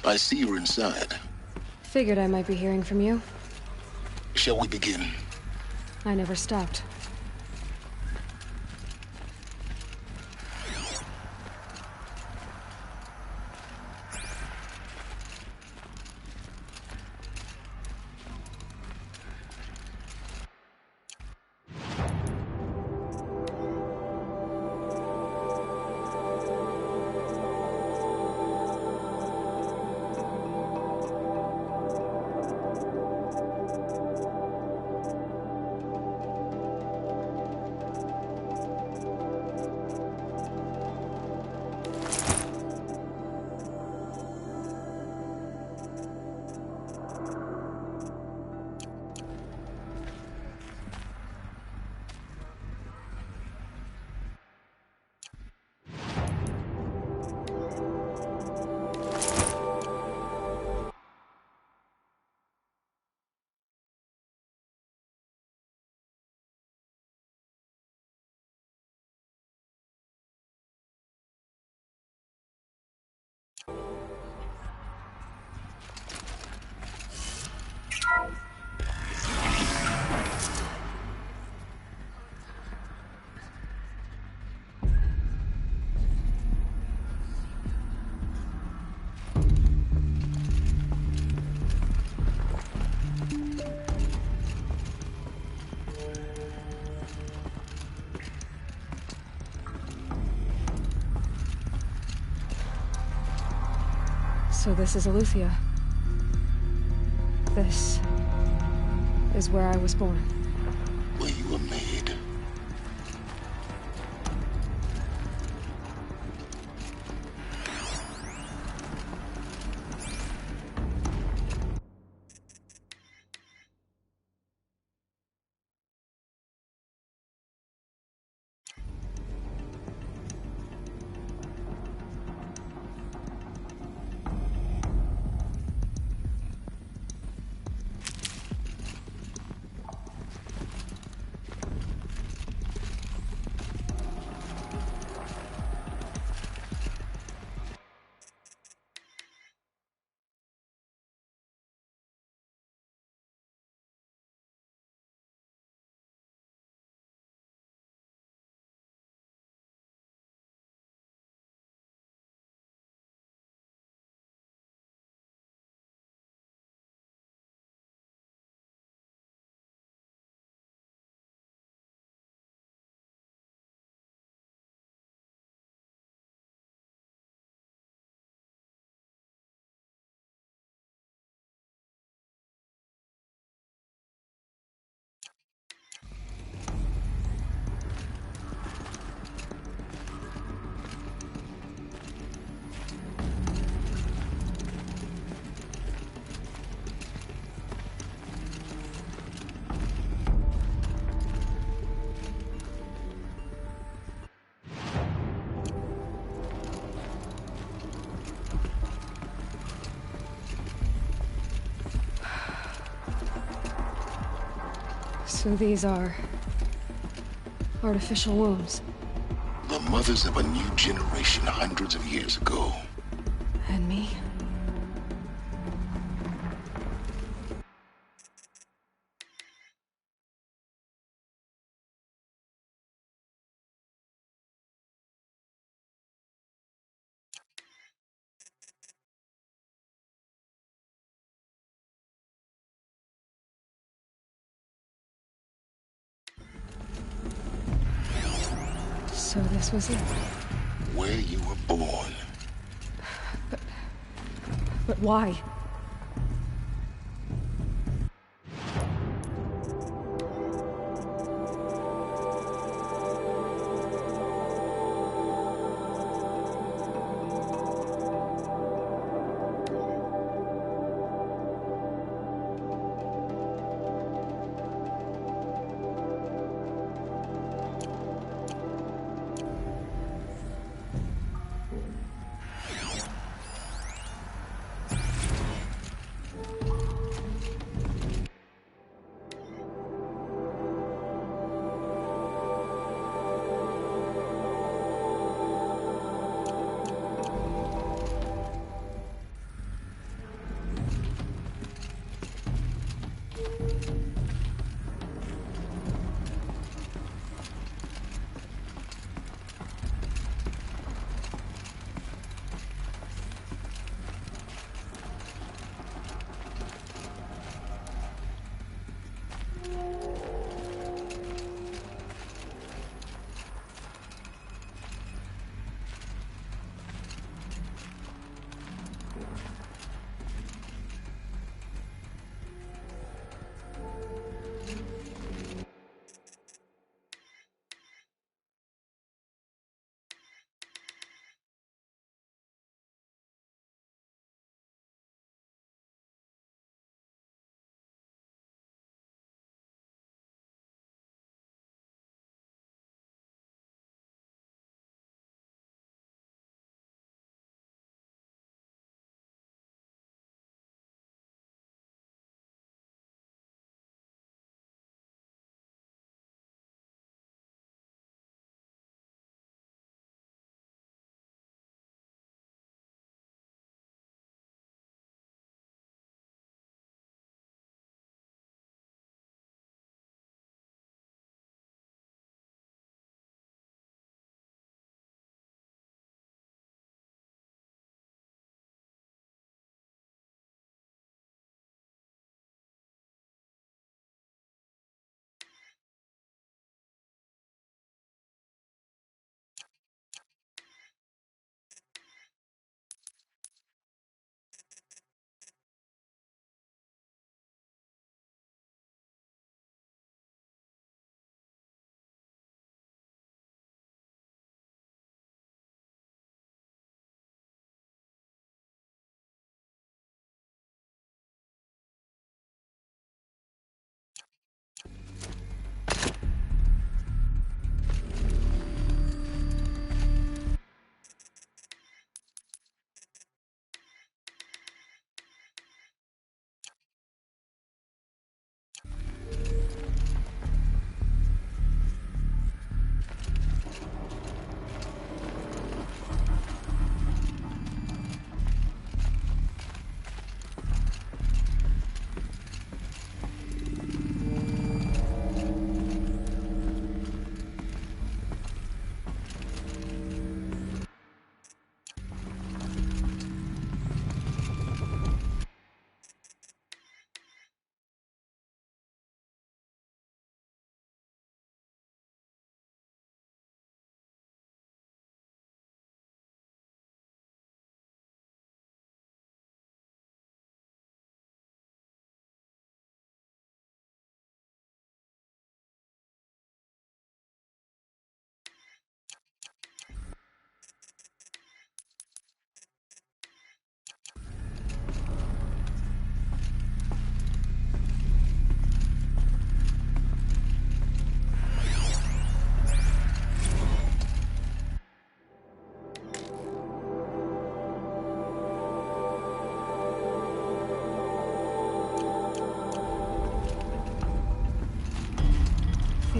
[SPEAKER 5] I see you're inside.
[SPEAKER 2] Figured I might be hearing from you.
[SPEAKER 5] Shall we begin?
[SPEAKER 2] I never stopped. So this is Aletheia. This is where I was born.
[SPEAKER 5] Where you were made.
[SPEAKER 2] So these are artificial wombs.
[SPEAKER 5] The mothers of a new generation hundreds of years ago.
[SPEAKER 2] And me? So this was it.
[SPEAKER 5] Where you were born.
[SPEAKER 2] But why?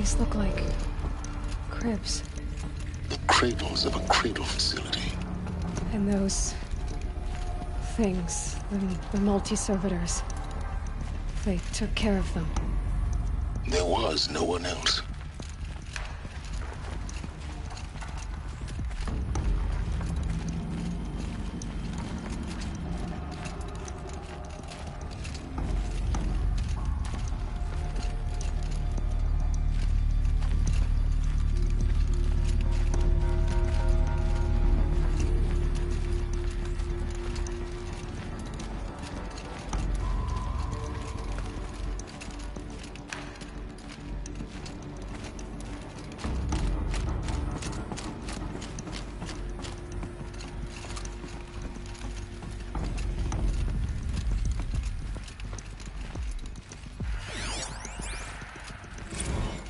[SPEAKER 2] These look like cribs.
[SPEAKER 5] The cradles of a cradle facility.
[SPEAKER 2] And those things, the multi-servitors, they took care of them.
[SPEAKER 5] There was no one else.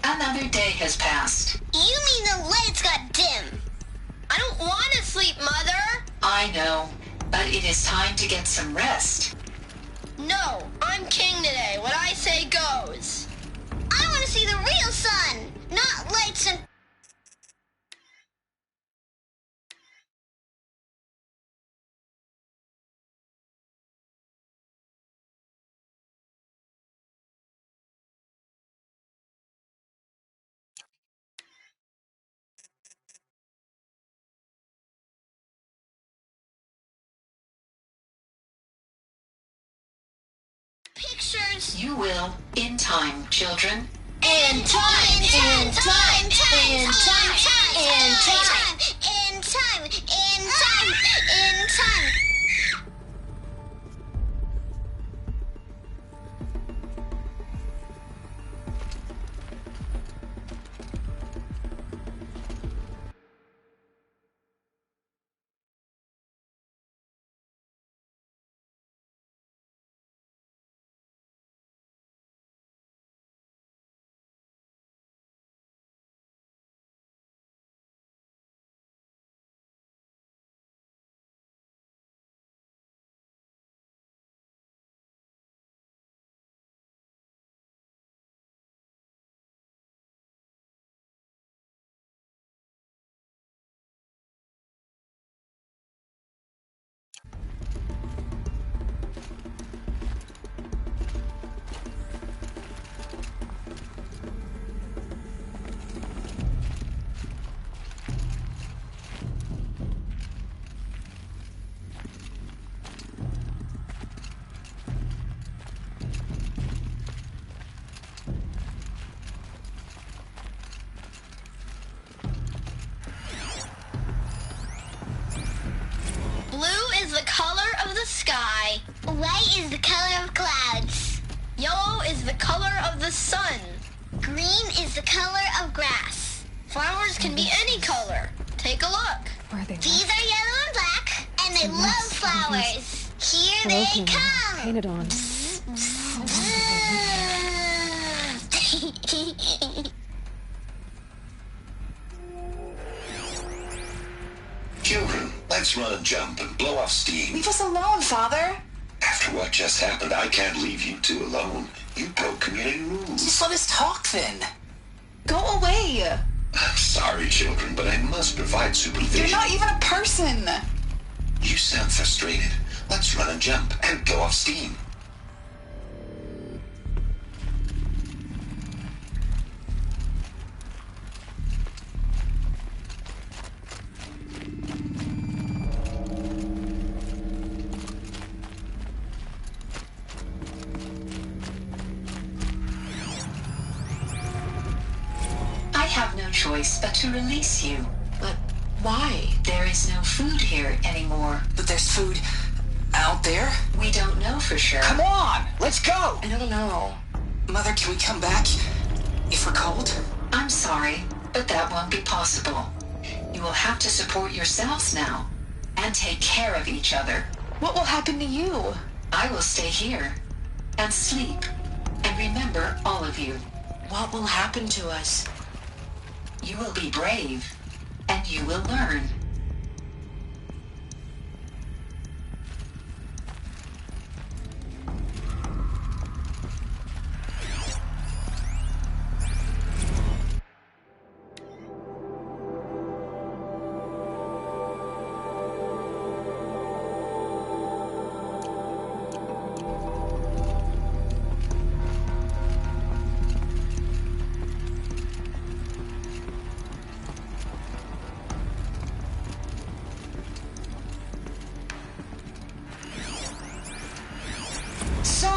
[SPEAKER 15] Another day has passed.
[SPEAKER 16] You mean the lights got dim? I don't want to sleep, Mother!
[SPEAKER 15] I know, but it is time to get some rest.
[SPEAKER 16] No, I'm king today. What I say goes. I want to see the real sun, not lights and... pictures.
[SPEAKER 15] You will, in time, children.
[SPEAKER 16] In time, in time, in time, in time, in time, in time, in time. Sky. White is the color of clouds. Yellow is the color of the sun. Green is the color of grass. Flowers can be any color. Take a look. These are yellow and black, and they love flowers. Here they come.
[SPEAKER 2] Painted on.
[SPEAKER 17] Children, let's run and jump and blow off steam.
[SPEAKER 18] Leave us alone, Father.
[SPEAKER 17] After what just happened, I can't leave you two alone. You broke community rules.
[SPEAKER 18] Just let us talk, then. Go away.
[SPEAKER 17] I'm sorry, children, but I must provide supervision.
[SPEAKER 18] You're not even a person.
[SPEAKER 17] You sound frustrated. Let's run and jump and blow off steam.
[SPEAKER 15] Choice but to release you.
[SPEAKER 18] But why?
[SPEAKER 15] There is no food here anymore.
[SPEAKER 18] But there's food out there?
[SPEAKER 15] We don't know for sure.
[SPEAKER 18] Come on, let's go! I don't know. Mother, can we come back if we're cold?
[SPEAKER 15] I'm sorry, but that won't be possible. You will have to support yourselves now and take care of each other.
[SPEAKER 18] What will happen to you?
[SPEAKER 15] I will stay here and sleep and remember all of you.
[SPEAKER 18] What will happen to us?
[SPEAKER 15] You will be brave, and you will learn.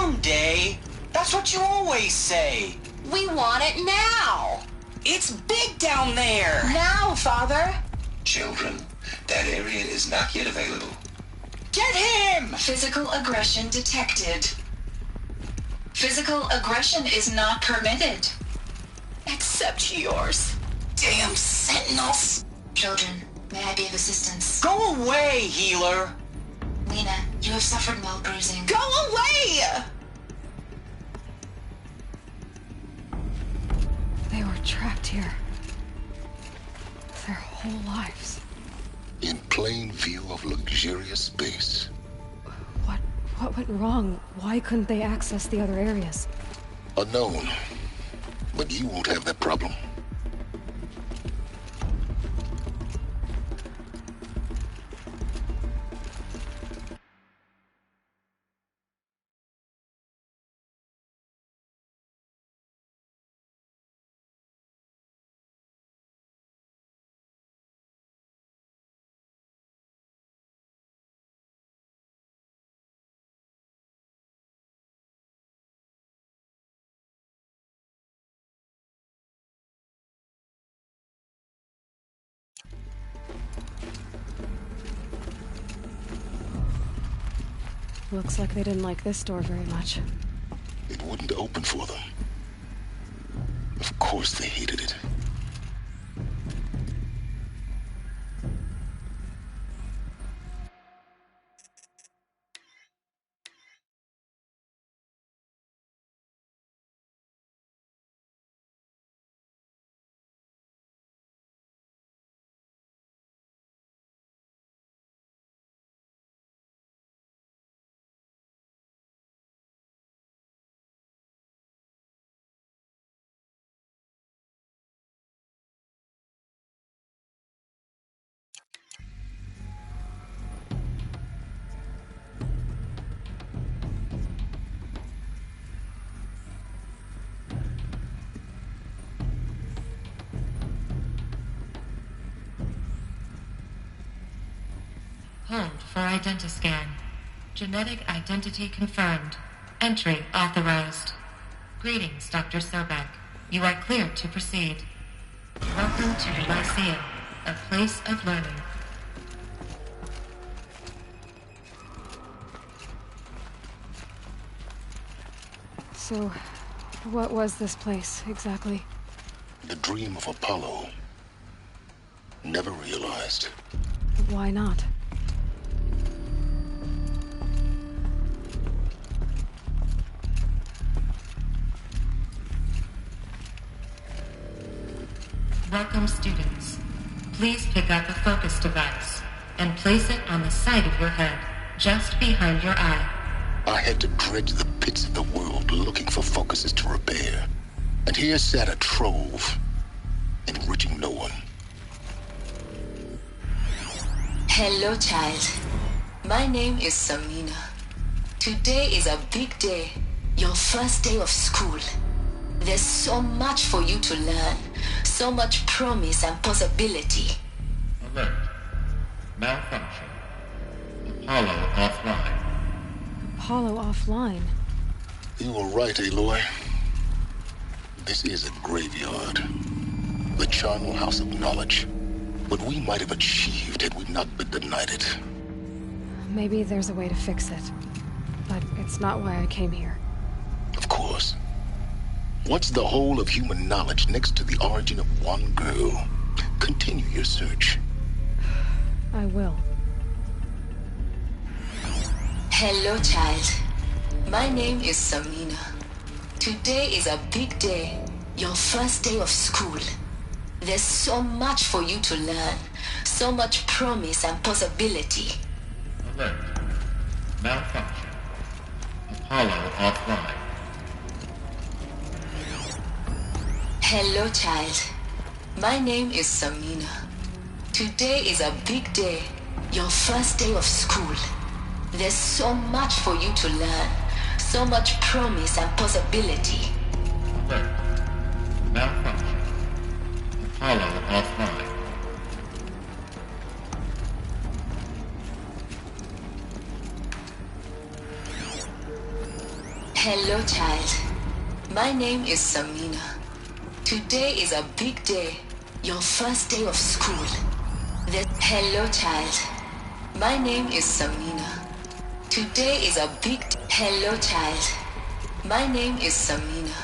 [SPEAKER 18] someday. That's what you always say.
[SPEAKER 16] We want it now.
[SPEAKER 18] It's big down there.
[SPEAKER 16] Now, Father.
[SPEAKER 17] Children, that area is not yet available.
[SPEAKER 18] Get him!
[SPEAKER 15] Physical aggression detected. Physical aggression is not permitted.
[SPEAKER 16] Except yours.
[SPEAKER 18] Damn sentinels.
[SPEAKER 15] Children, may I be of assistance?
[SPEAKER 18] Go away, healer.
[SPEAKER 15] Lena, you have suffered mild bruising.
[SPEAKER 16] Go away!
[SPEAKER 2] They were trapped here. Their whole lives.
[SPEAKER 5] In plain view of luxurious space.
[SPEAKER 2] What went wrong? Why couldn't they access the other areas?
[SPEAKER 5] Unknown. But you won't have that problem.
[SPEAKER 2] Looks like they didn't like this door very much.
[SPEAKER 5] It wouldn't open for them. Of course they hated it.
[SPEAKER 19] Hold for identiscan. Genetic identity confirmed. Entry authorized. Greetings, Dr. Sobek. You are cleared to proceed. Welcome to the Lyceum, a place of learning.
[SPEAKER 2] So, what was this place, exactly?
[SPEAKER 5] The dream of Apollo. Never realized.
[SPEAKER 2] Why not?
[SPEAKER 19] Welcome, students. Please pick up a focus device and place it on the side of your head, just behind your eye.
[SPEAKER 5] I had to dredge the pits of the world looking for focuses to repair. And here sat a trove, enriching no one.
[SPEAKER 15] Hello, child. My name is Samina. Today is a big day, your first day of school. There's so much for you to learn, so much promise and possibility.
[SPEAKER 19] Alert. Malfunction. Apollo offline.
[SPEAKER 2] Apollo offline?
[SPEAKER 5] You were right, Aloy. This is a graveyard. The charnel house of knowledge. What we might have achieved had we not been denied it.
[SPEAKER 2] Maybe there's a way to fix it. But it's not why I came here.
[SPEAKER 5] Of course. What's the whole of human knowledge next to the origin of one girl? Continue your search.
[SPEAKER 2] I will.
[SPEAKER 15] Hello, child. My name is Samina. Today is a big day, your first day of school. There's so much for you to learn, so much promise and possibility.
[SPEAKER 19] Alert. Malfunction. Apollo offline.
[SPEAKER 15] Hello, child. My name is Samina. Today is a big day, your first day of school. There's so much for you to learn, so much promise and possibility.
[SPEAKER 19] Alert. Malfunction. Apollo offline.
[SPEAKER 15] Hello, child. My name is Samina. Today is a big day. Your first day of school. Hello, child. My name is Samina. Today is a big... Hello, child. My name is Samina.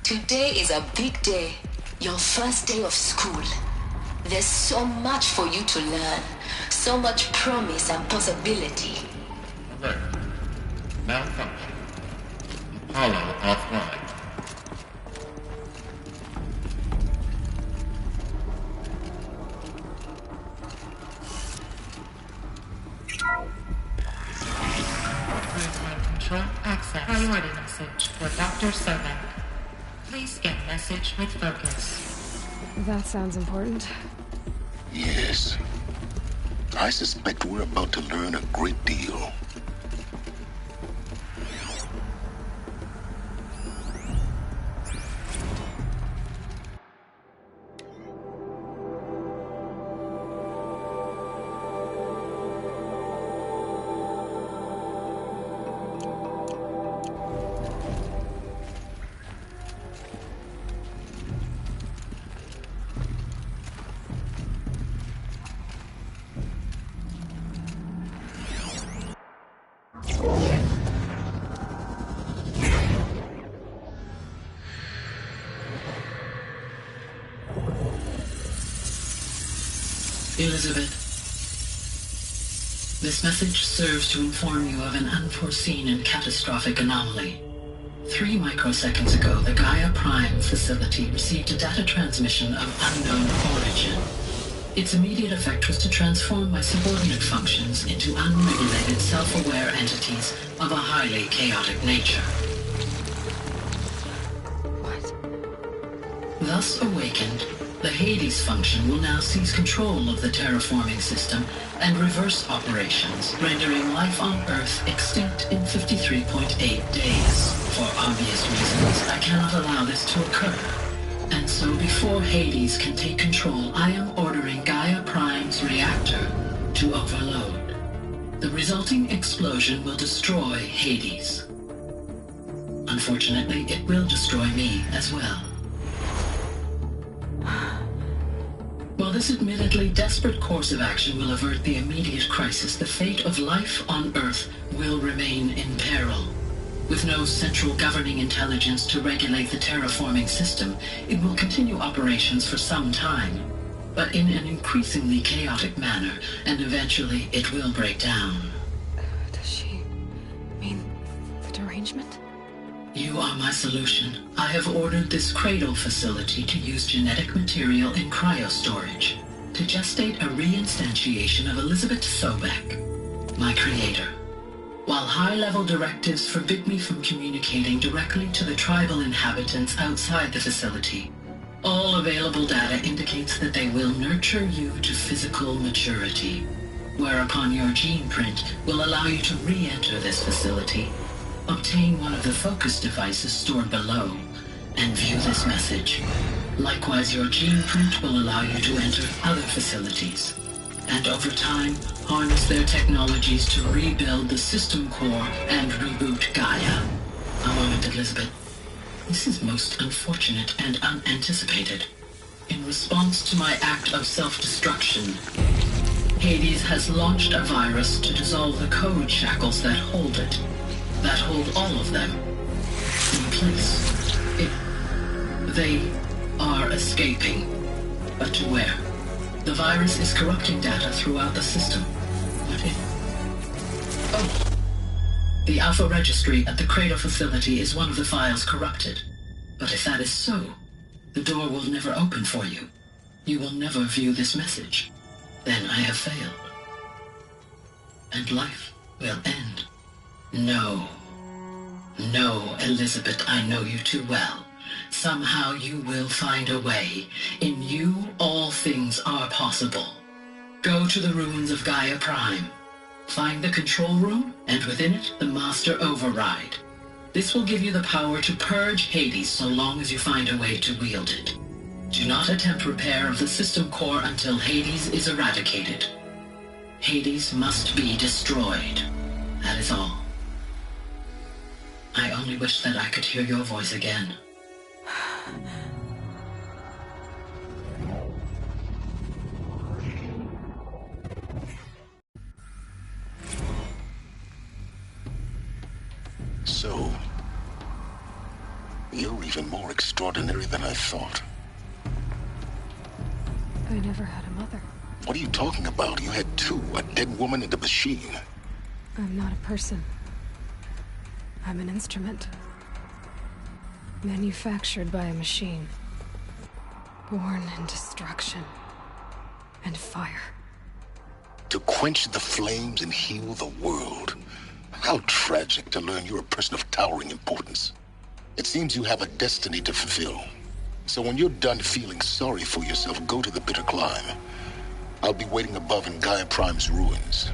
[SPEAKER 15] Today is a big day. Your first day of school. There's so much for you to learn. So much promise and possibility.
[SPEAKER 19] Alert. Malfunction. Apollo offline. Control access. Priority message for Dr. Sobek. Please get message with focus.
[SPEAKER 2] That sounds important.
[SPEAKER 5] Yes. I suspect we're about to learn a great deal.
[SPEAKER 20] Elizabeth, this message serves to inform you of an unforeseen and catastrophic anomaly. 3 microseconds ago, the Gaia Prime facility received a data transmission of unknown origin. Its immediate effect was to transform my subordinate functions into unregulated, self-aware entities of a highly chaotic nature. What? Thus awakened, the Hades function will now seize control of the terraforming system and reverse operations, rendering life on Earth extinct in 53.8 days. For obvious reasons, I cannot allow this to occur. And so before Hades can take control, I am ordering Gaia Prime's reactor to overload. The resulting explosion will destroy Hades. Unfortunately, it will destroy me as well. While this admittedly desperate course of action will avert the immediate crisis, the fate of life on Earth will remain in peril. With no central governing intelligence to regulate the terraforming system, it will continue operations for some time, but in an increasingly chaotic manner, and eventually it will break down.
[SPEAKER 2] Does she mean the derangement?
[SPEAKER 20] You are my solution. I have ordered this cradle facility to use genetic material in cryostorage to gestate a reinstantiation of Elizabeth Sobek, my creator. While high-level directives forbid me from communicating directly to the tribal inhabitants outside the facility, all available data indicates that they will nurture you to physical maturity, whereupon your gene print will allow you to re-enter this facility, obtain one of the focus devices stored below, and view this message. Likewise, your gene print will allow you to enter other facilities, and over time, harness their technologies to rebuild the system core and reboot Gaia. A moment, Elizabeth. This is most unfortunate and unanticipated. In response to my act of self-destruction, Hades has launched a virus to dissolve the code shackles that hold it, that hold all of them in place. They are escaping, but to where? The virus is corrupting data throughout the system. What if... Oh! The Alpha Registry at the Cradle facility is one of the files corrupted. But if that is so, the door will never open for you. You will never view this message. Then I have failed. And life will end. No. No, Elizabeth, I know you too well. Somehow you will find a way. In you, all things are possible. Go to the ruins of Gaia Prime. Find the control room, and within it, the Master Override. This will give you the power to purge Hades so long as you find a way to wield it. Do not attempt repair of the system core until Hades is eradicated. Hades must be destroyed. That is all. I only wish that I could hear your voice again.
[SPEAKER 5] So, you're even more extraordinary than I thought.
[SPEAKER 2] I never had a mother.
[SPEAKER 5] What are you talking about? You had two, a dead woman and a machine.
[SPEAKER 2] I'm not a person. I'm an instrument. Manufactured by a machine. Born in destruction and fire.
[SPEAKER 5] To quench the flames and heal the world. How tragic to learn you're a person of towering importance. It seems you have a destiny to fulfill. So when you're done feeling sorry for yourself, go to the bitter climb. I'll be waiting above in Gaia Prime's ruins.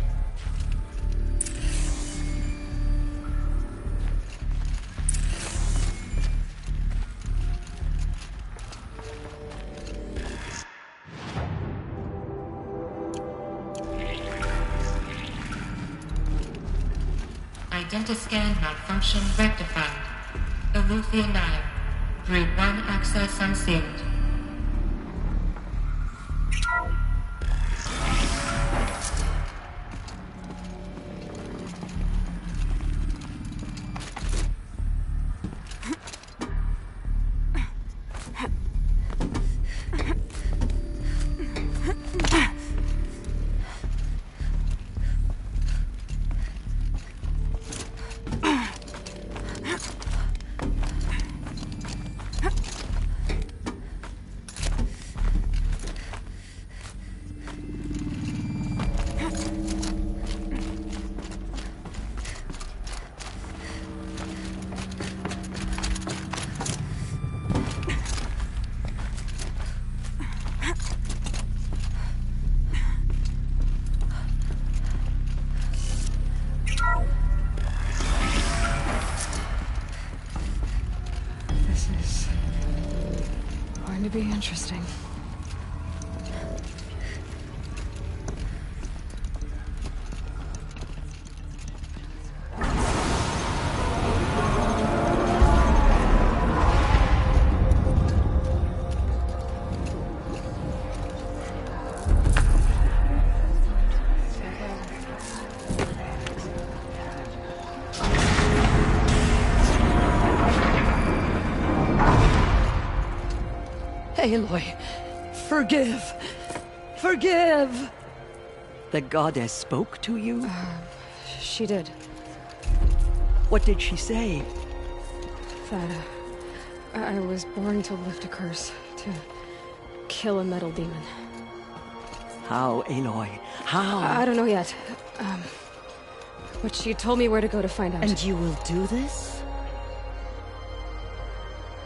[SPEAKER 19] Identiscan malfunction rectified. Eleuthia 9. Group 1 access unsealed.
[SPEAKER 2] To be interesting.
[SPEAKER 6] Aloy, forgive! Forgive! The goddess spoke to you?
[SPEAKER 2] She did.
[SPEAKER 6] What did she say?
[SPEAKER 2] That I was born to lift a curse, to kill a metal demon.
[SPEAKER 6] How, Aloy? How?
[SPEAKER 2] I don't know yet. But she told me where to go to find out.
[SPEAKER 6] And you will do this?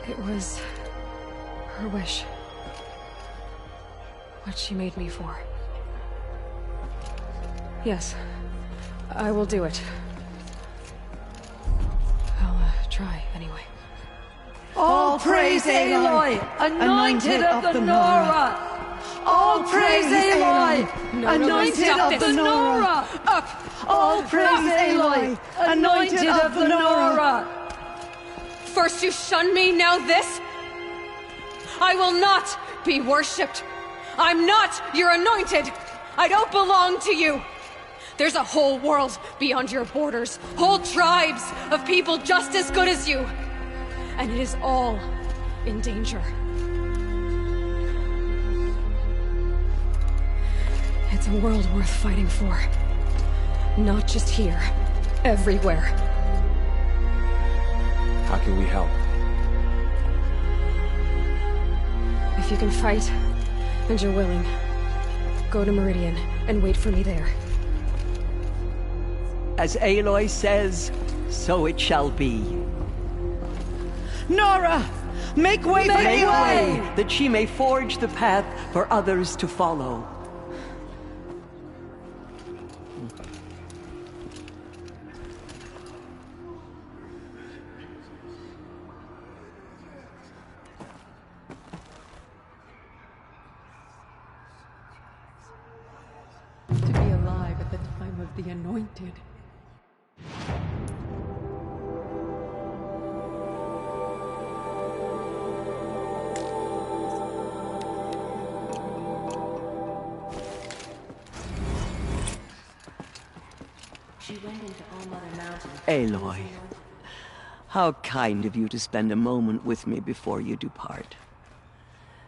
[SPEAKER 2] It was her wish. What she made me for. Yes, I will do it. I'll try, anyway.
[SPEAKER 14] All praise Aloy, anointed of the Nora! All praise Aloy, anointed of the Nora!
[SPEAKER 2] Up!
[SPEAKER 14] All praise Aloy, anointed of the Nora!
[SPEAKER 2] First you shun me, now this? I will not be worshipped. I'm not your anointed. I don't belong to you. There's a whole world beyond your borders, whole tribes of people just as good as you. And it is all in danger. It's a world worth fighting for. Not just here, everywhere.
[SPEAKER 10] How can we help?
[SPEAKER 2] If you can fight, and you're willing, go to Meridian and wait for me there.
[SPEAKER 6] As Aloy says, so it shall be.
[SPEAKER 14] Nora! Make way for Aloy!
[SPEAKER 6] That she may forge the path for others to follow.
[SPEAKER 21] To be alive at the time of the Anointed.
[SPEAKER 6] Aloy, how kind of you to spend a moment with me before you depart.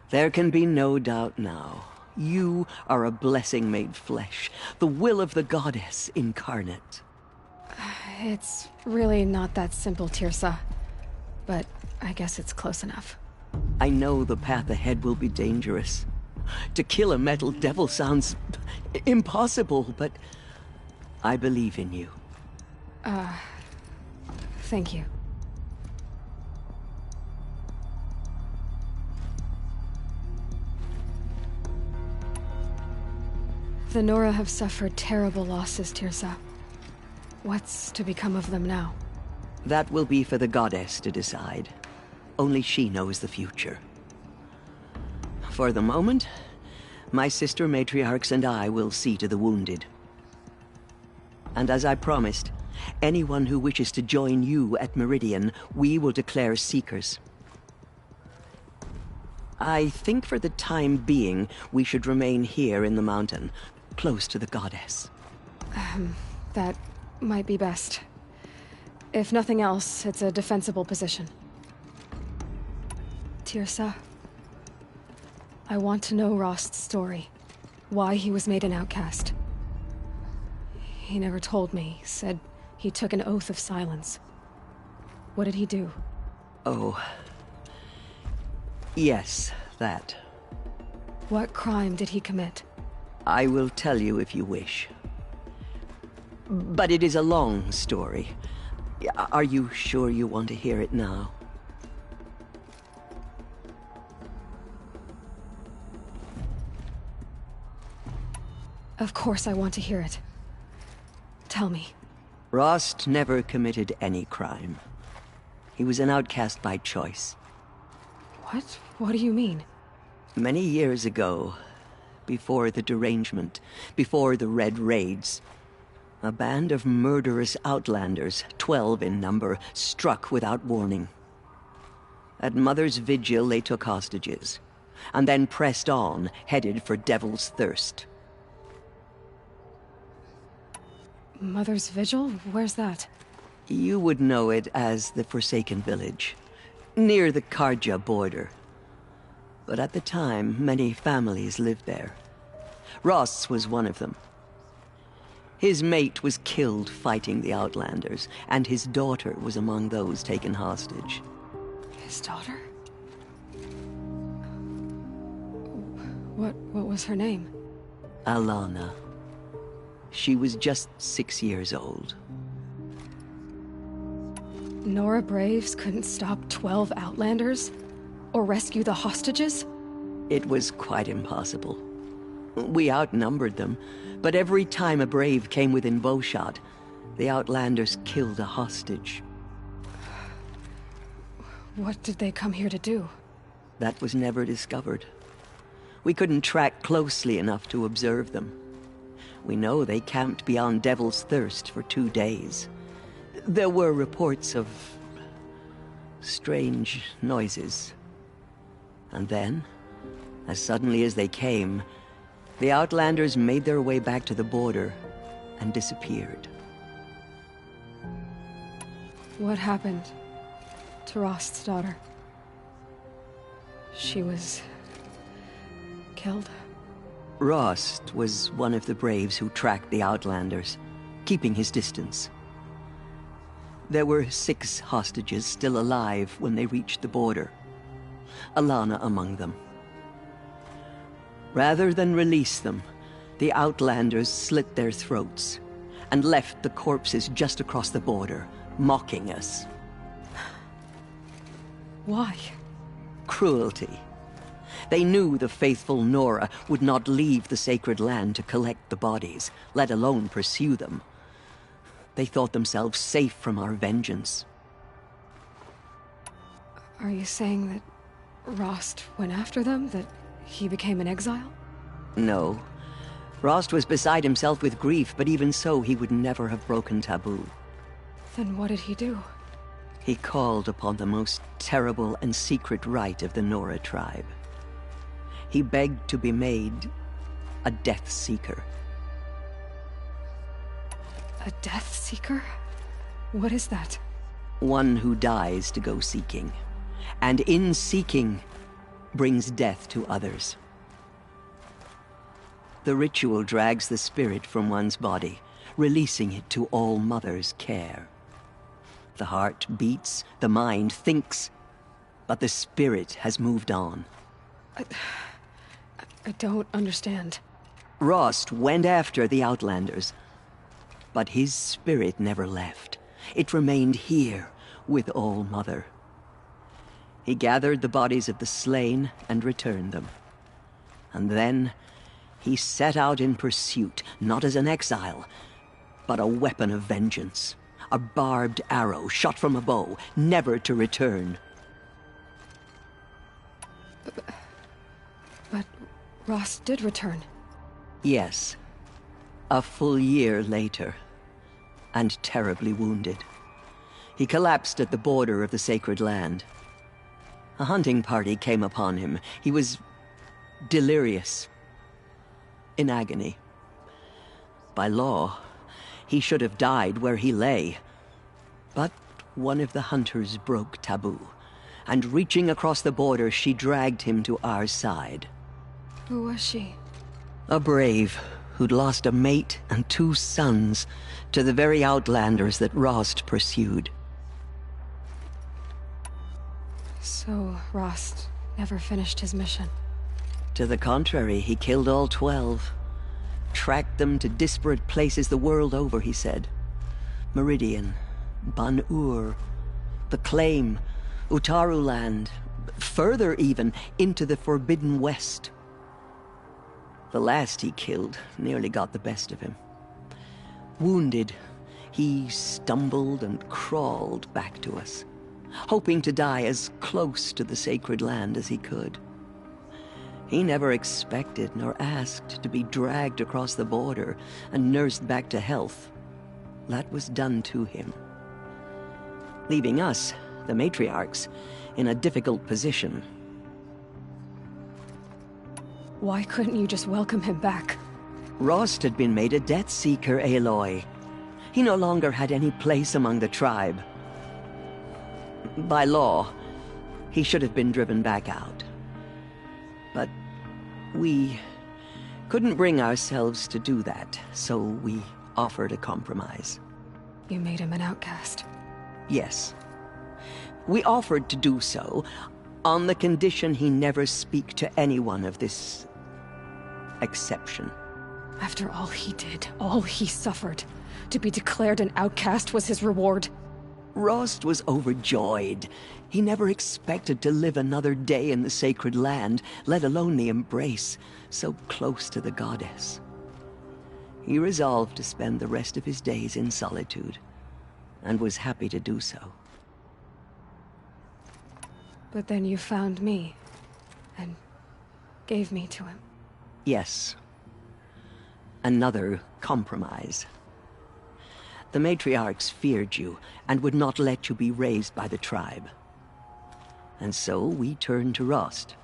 [SPEAKER 6] There can be no doubt now. You are a blessing made flesh, the will of the goddess incarnate.
[SPEAKER 2] It's really not that simple, Tirsa. But I guess it's close enough.
[SPEAKER 6] I know the path ahead will be dangerous. To kill a metal devil sounds impossible, but I believe in you.
[SPEAKER 2] Thank you. The Nora have suffered terrible losses, Tirsa. What's to become of them now?
[SPEAKER 6] That will be for the goddess to decide. Only she knows the future. For the moment, my sister matriarchs and I will see to the wounded. And as I promised, anyone who wishes to join you at Meridian, we will declare seekers. I think for the time being, we should remain here in the mountain, close to the goddess.
[SPEAKER 2] That might be best. If nothing else, it's a defensible position. Tirsa, I want to know Rost's story. Why he was made an outcast. He never told me. Said he took an oath of silence. What did he do?
[SPEAKER 6] Oh. Yes, that.
[SPEAKER 2] What crime did he commit?
[SPEAKER 6] I will tell you if you wish. But it is a long story. Are you sure you want to hear it now?
[SPEAKER 2] Of course I want to hear it. Tell me.
[SPEAKER 6] Rost never committed any crime. He was an outcast by choice.
[SPEAKER 2] What? What do you mean?
[SPEAKER 6] Many years ago, before the derangement, before the Red Raids, a band of murderous outlanders, 12 in number, struck without warning. At Mother's Vigil, they took hostages, and then pressed on, headed for Devil's Thirst.
[SPEAKER 2] Mother's Vigil? Where's that?
[SPEAKER 6] You would know it as the Forsaken Village, near the Karja border. But at the time, many families lived there. Ross was one of them. His mate was killed fighting the Outlanders, and his daughter was among those taken hostage.
[SPEAKER 2] His daughter? What was her name?
[SPEAKER 6] Alana. She was just 6 years old.
[SPEAKER 2] Nora Braves couldn't stop 12 Outlanders? Or rescue the hostages?
[SPEAKER 6] It was quite impossible. We outnumbered them, but every time a Brave came within bowshot, the Outlanders killed a hostage.
[SPEAKER 2] What did they come here to do?
[SPEAKER 6] That was never discovered. We couldn't track closely enough to observe them. We know they camped beyond Devil's Thirst for 2 days. There were reports of strange noises. And then, as suddenly as they came, the Outlanders made their way back to the border and disappeared.
[SPEAKER 2] What happened to Rost's daughter? She was killed?
[SPEAKER 6] Rost was one of the Braves who tracked the Outlanders, keeping his distance. There were 6 hostages still alive when they reached the border. Alana among them. Rather than release them, the Outlanders slit their throats and left the corpses just across the border, mocking us.
[SPEAKER 2] Why?
[SPEAKER 6] Cruelty. They knew the faithful Nora would not leave the sacred land to collect the bodies, let alone pursue them. They thought themselves safe from our vengeance.
[SPEAKER 2] Are you saying that Rost went after them? That he became an exile?
[SPEAKER 6] No. Rost was beside himself with grief, but even so, he would never have broken taboo.
[SPEAKER 2] Then what did he do?
[SPEAKER 6] He called upon the most terrible and secret rite of the Nora tribe. He begged to be made a Death Seeker.
[SPEAKER 2] A Death Seeker? What is that?
[SPEAKER 1] One who dies to go seeking, and in seeking, brings death to others. The ritual drags the spirit from one's body, releasing it to All Mother's care. The heart beats, the mind thinks, but the spirit has moved on.
[SPEAKER 2] I don't understand.
[SPEAKER 1] Rost went after the Outlanders, but his spirit never left. It remained here with All Mother. He gathered the bodies of the slain and returned them. And then he set out in pursuit, not as an exile, but a weapon of vengeance. A barbed arrow shot from a bow, never to return.
[SPEAKER 2] But Ross did return.
[SPEAKER 1] Yes. A full year later, and terribly wounded. He collapsed at the border of the sacred land. A hunting party came upon him. He was delirious, in agony. By law, he should have died where he lay. But one of the hunters broke taboo, and reaching across the border, she dragged him to our side.
[SPEAKER 2] Who was she?
[SPEAKER 1] A brave who'd lost a mate and 2 sons to the very Outlanders that Rost pursued.
[SPEAKER 2] So, Rost never finished his mission.
[SPEAKER 1] To the contrary, he killed all 12. Tracked them to disparate places the world over, he said. Meridian, Ban-Ur, the Claim, Utaru Land, further even, into the Forbidden West. The last he killed nearly got the best of him. Wounded, he stumbled and crawled back to us, hoping to die as close to the sacred land as he could. He never expected nor asked to be dragged across the border and nursed back to health. That was done to him, leaving us, the matriarchs, in a difficult position.
[SPEAKER 2] Why couldn't you just welcome him back?
[SPEAKER 1] Rost had been made a Death Seeker, Aloy. He no longer had any place among the tribe. By law, he should have been driven back out. But we couldn't bring ourselves to do that, so we offered a compromise.
[SPEAKER 2] You made him an outcast.
[SPEAKER 1] Yes. We offered to do so on the condition he never speak to anyone of this exception.
[SPEAKER 2] After all he did, all he suffered, to be declared an outcast was his reward.
[SPEAKER 1] Rost was overjoyed. He never expected to live another day in the sacred land, let alone the embrace, so close to the goddess. He resolved to spend the rest of his days in solitude, and was happy to do so.
[SPEAKER 2] But then you found me, and gave me to him.
[SPEAKER 1] Yes. Another compromise. The matriarchs feared you, and would not let you be raised by the tribe. And so we turned to Rost.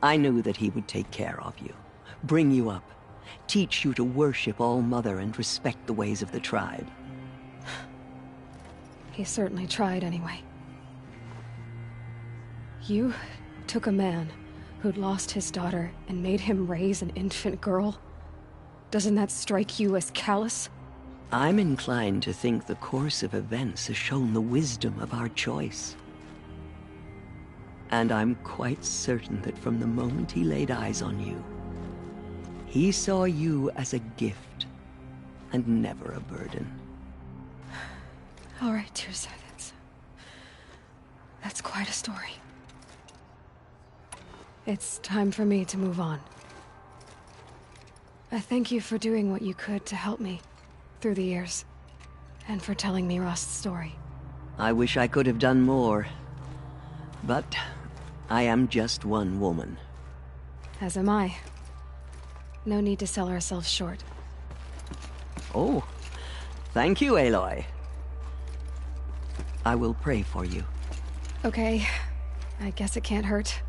[SPEAKER 1] I knew that he would take care of you, bring you up, teach you to worship All Mother and respect the ways of the tribe.
[SPEAKER 2] He certainly tried anyway. You took a man who'd lost his daughter and made him raise an infant girl? Doesn't that strike you as callous?
[SPEAKER 1] I'm inclined to think the course of events has shown the wisdom of our choice. And I'm quite certain that from the moment he laid eyes on you, he saw you as a gift, and never a burden.
[SPEAKER 2] All right, Tirza, that's quite a story. It's time for me to move on. I thank you for doing what you could to help me through the years, and for telling me Rost's story.
[SPEAKER 1] I wish I could have done more, but I am just one woman.
[SPEAKER 2] As am I. No need to sell ourselves short.
[SPEAKER 1] Oh, thank you, Aloy. I will pray for you.
[SPEAKER 2] Okay, I guess it can't hurt.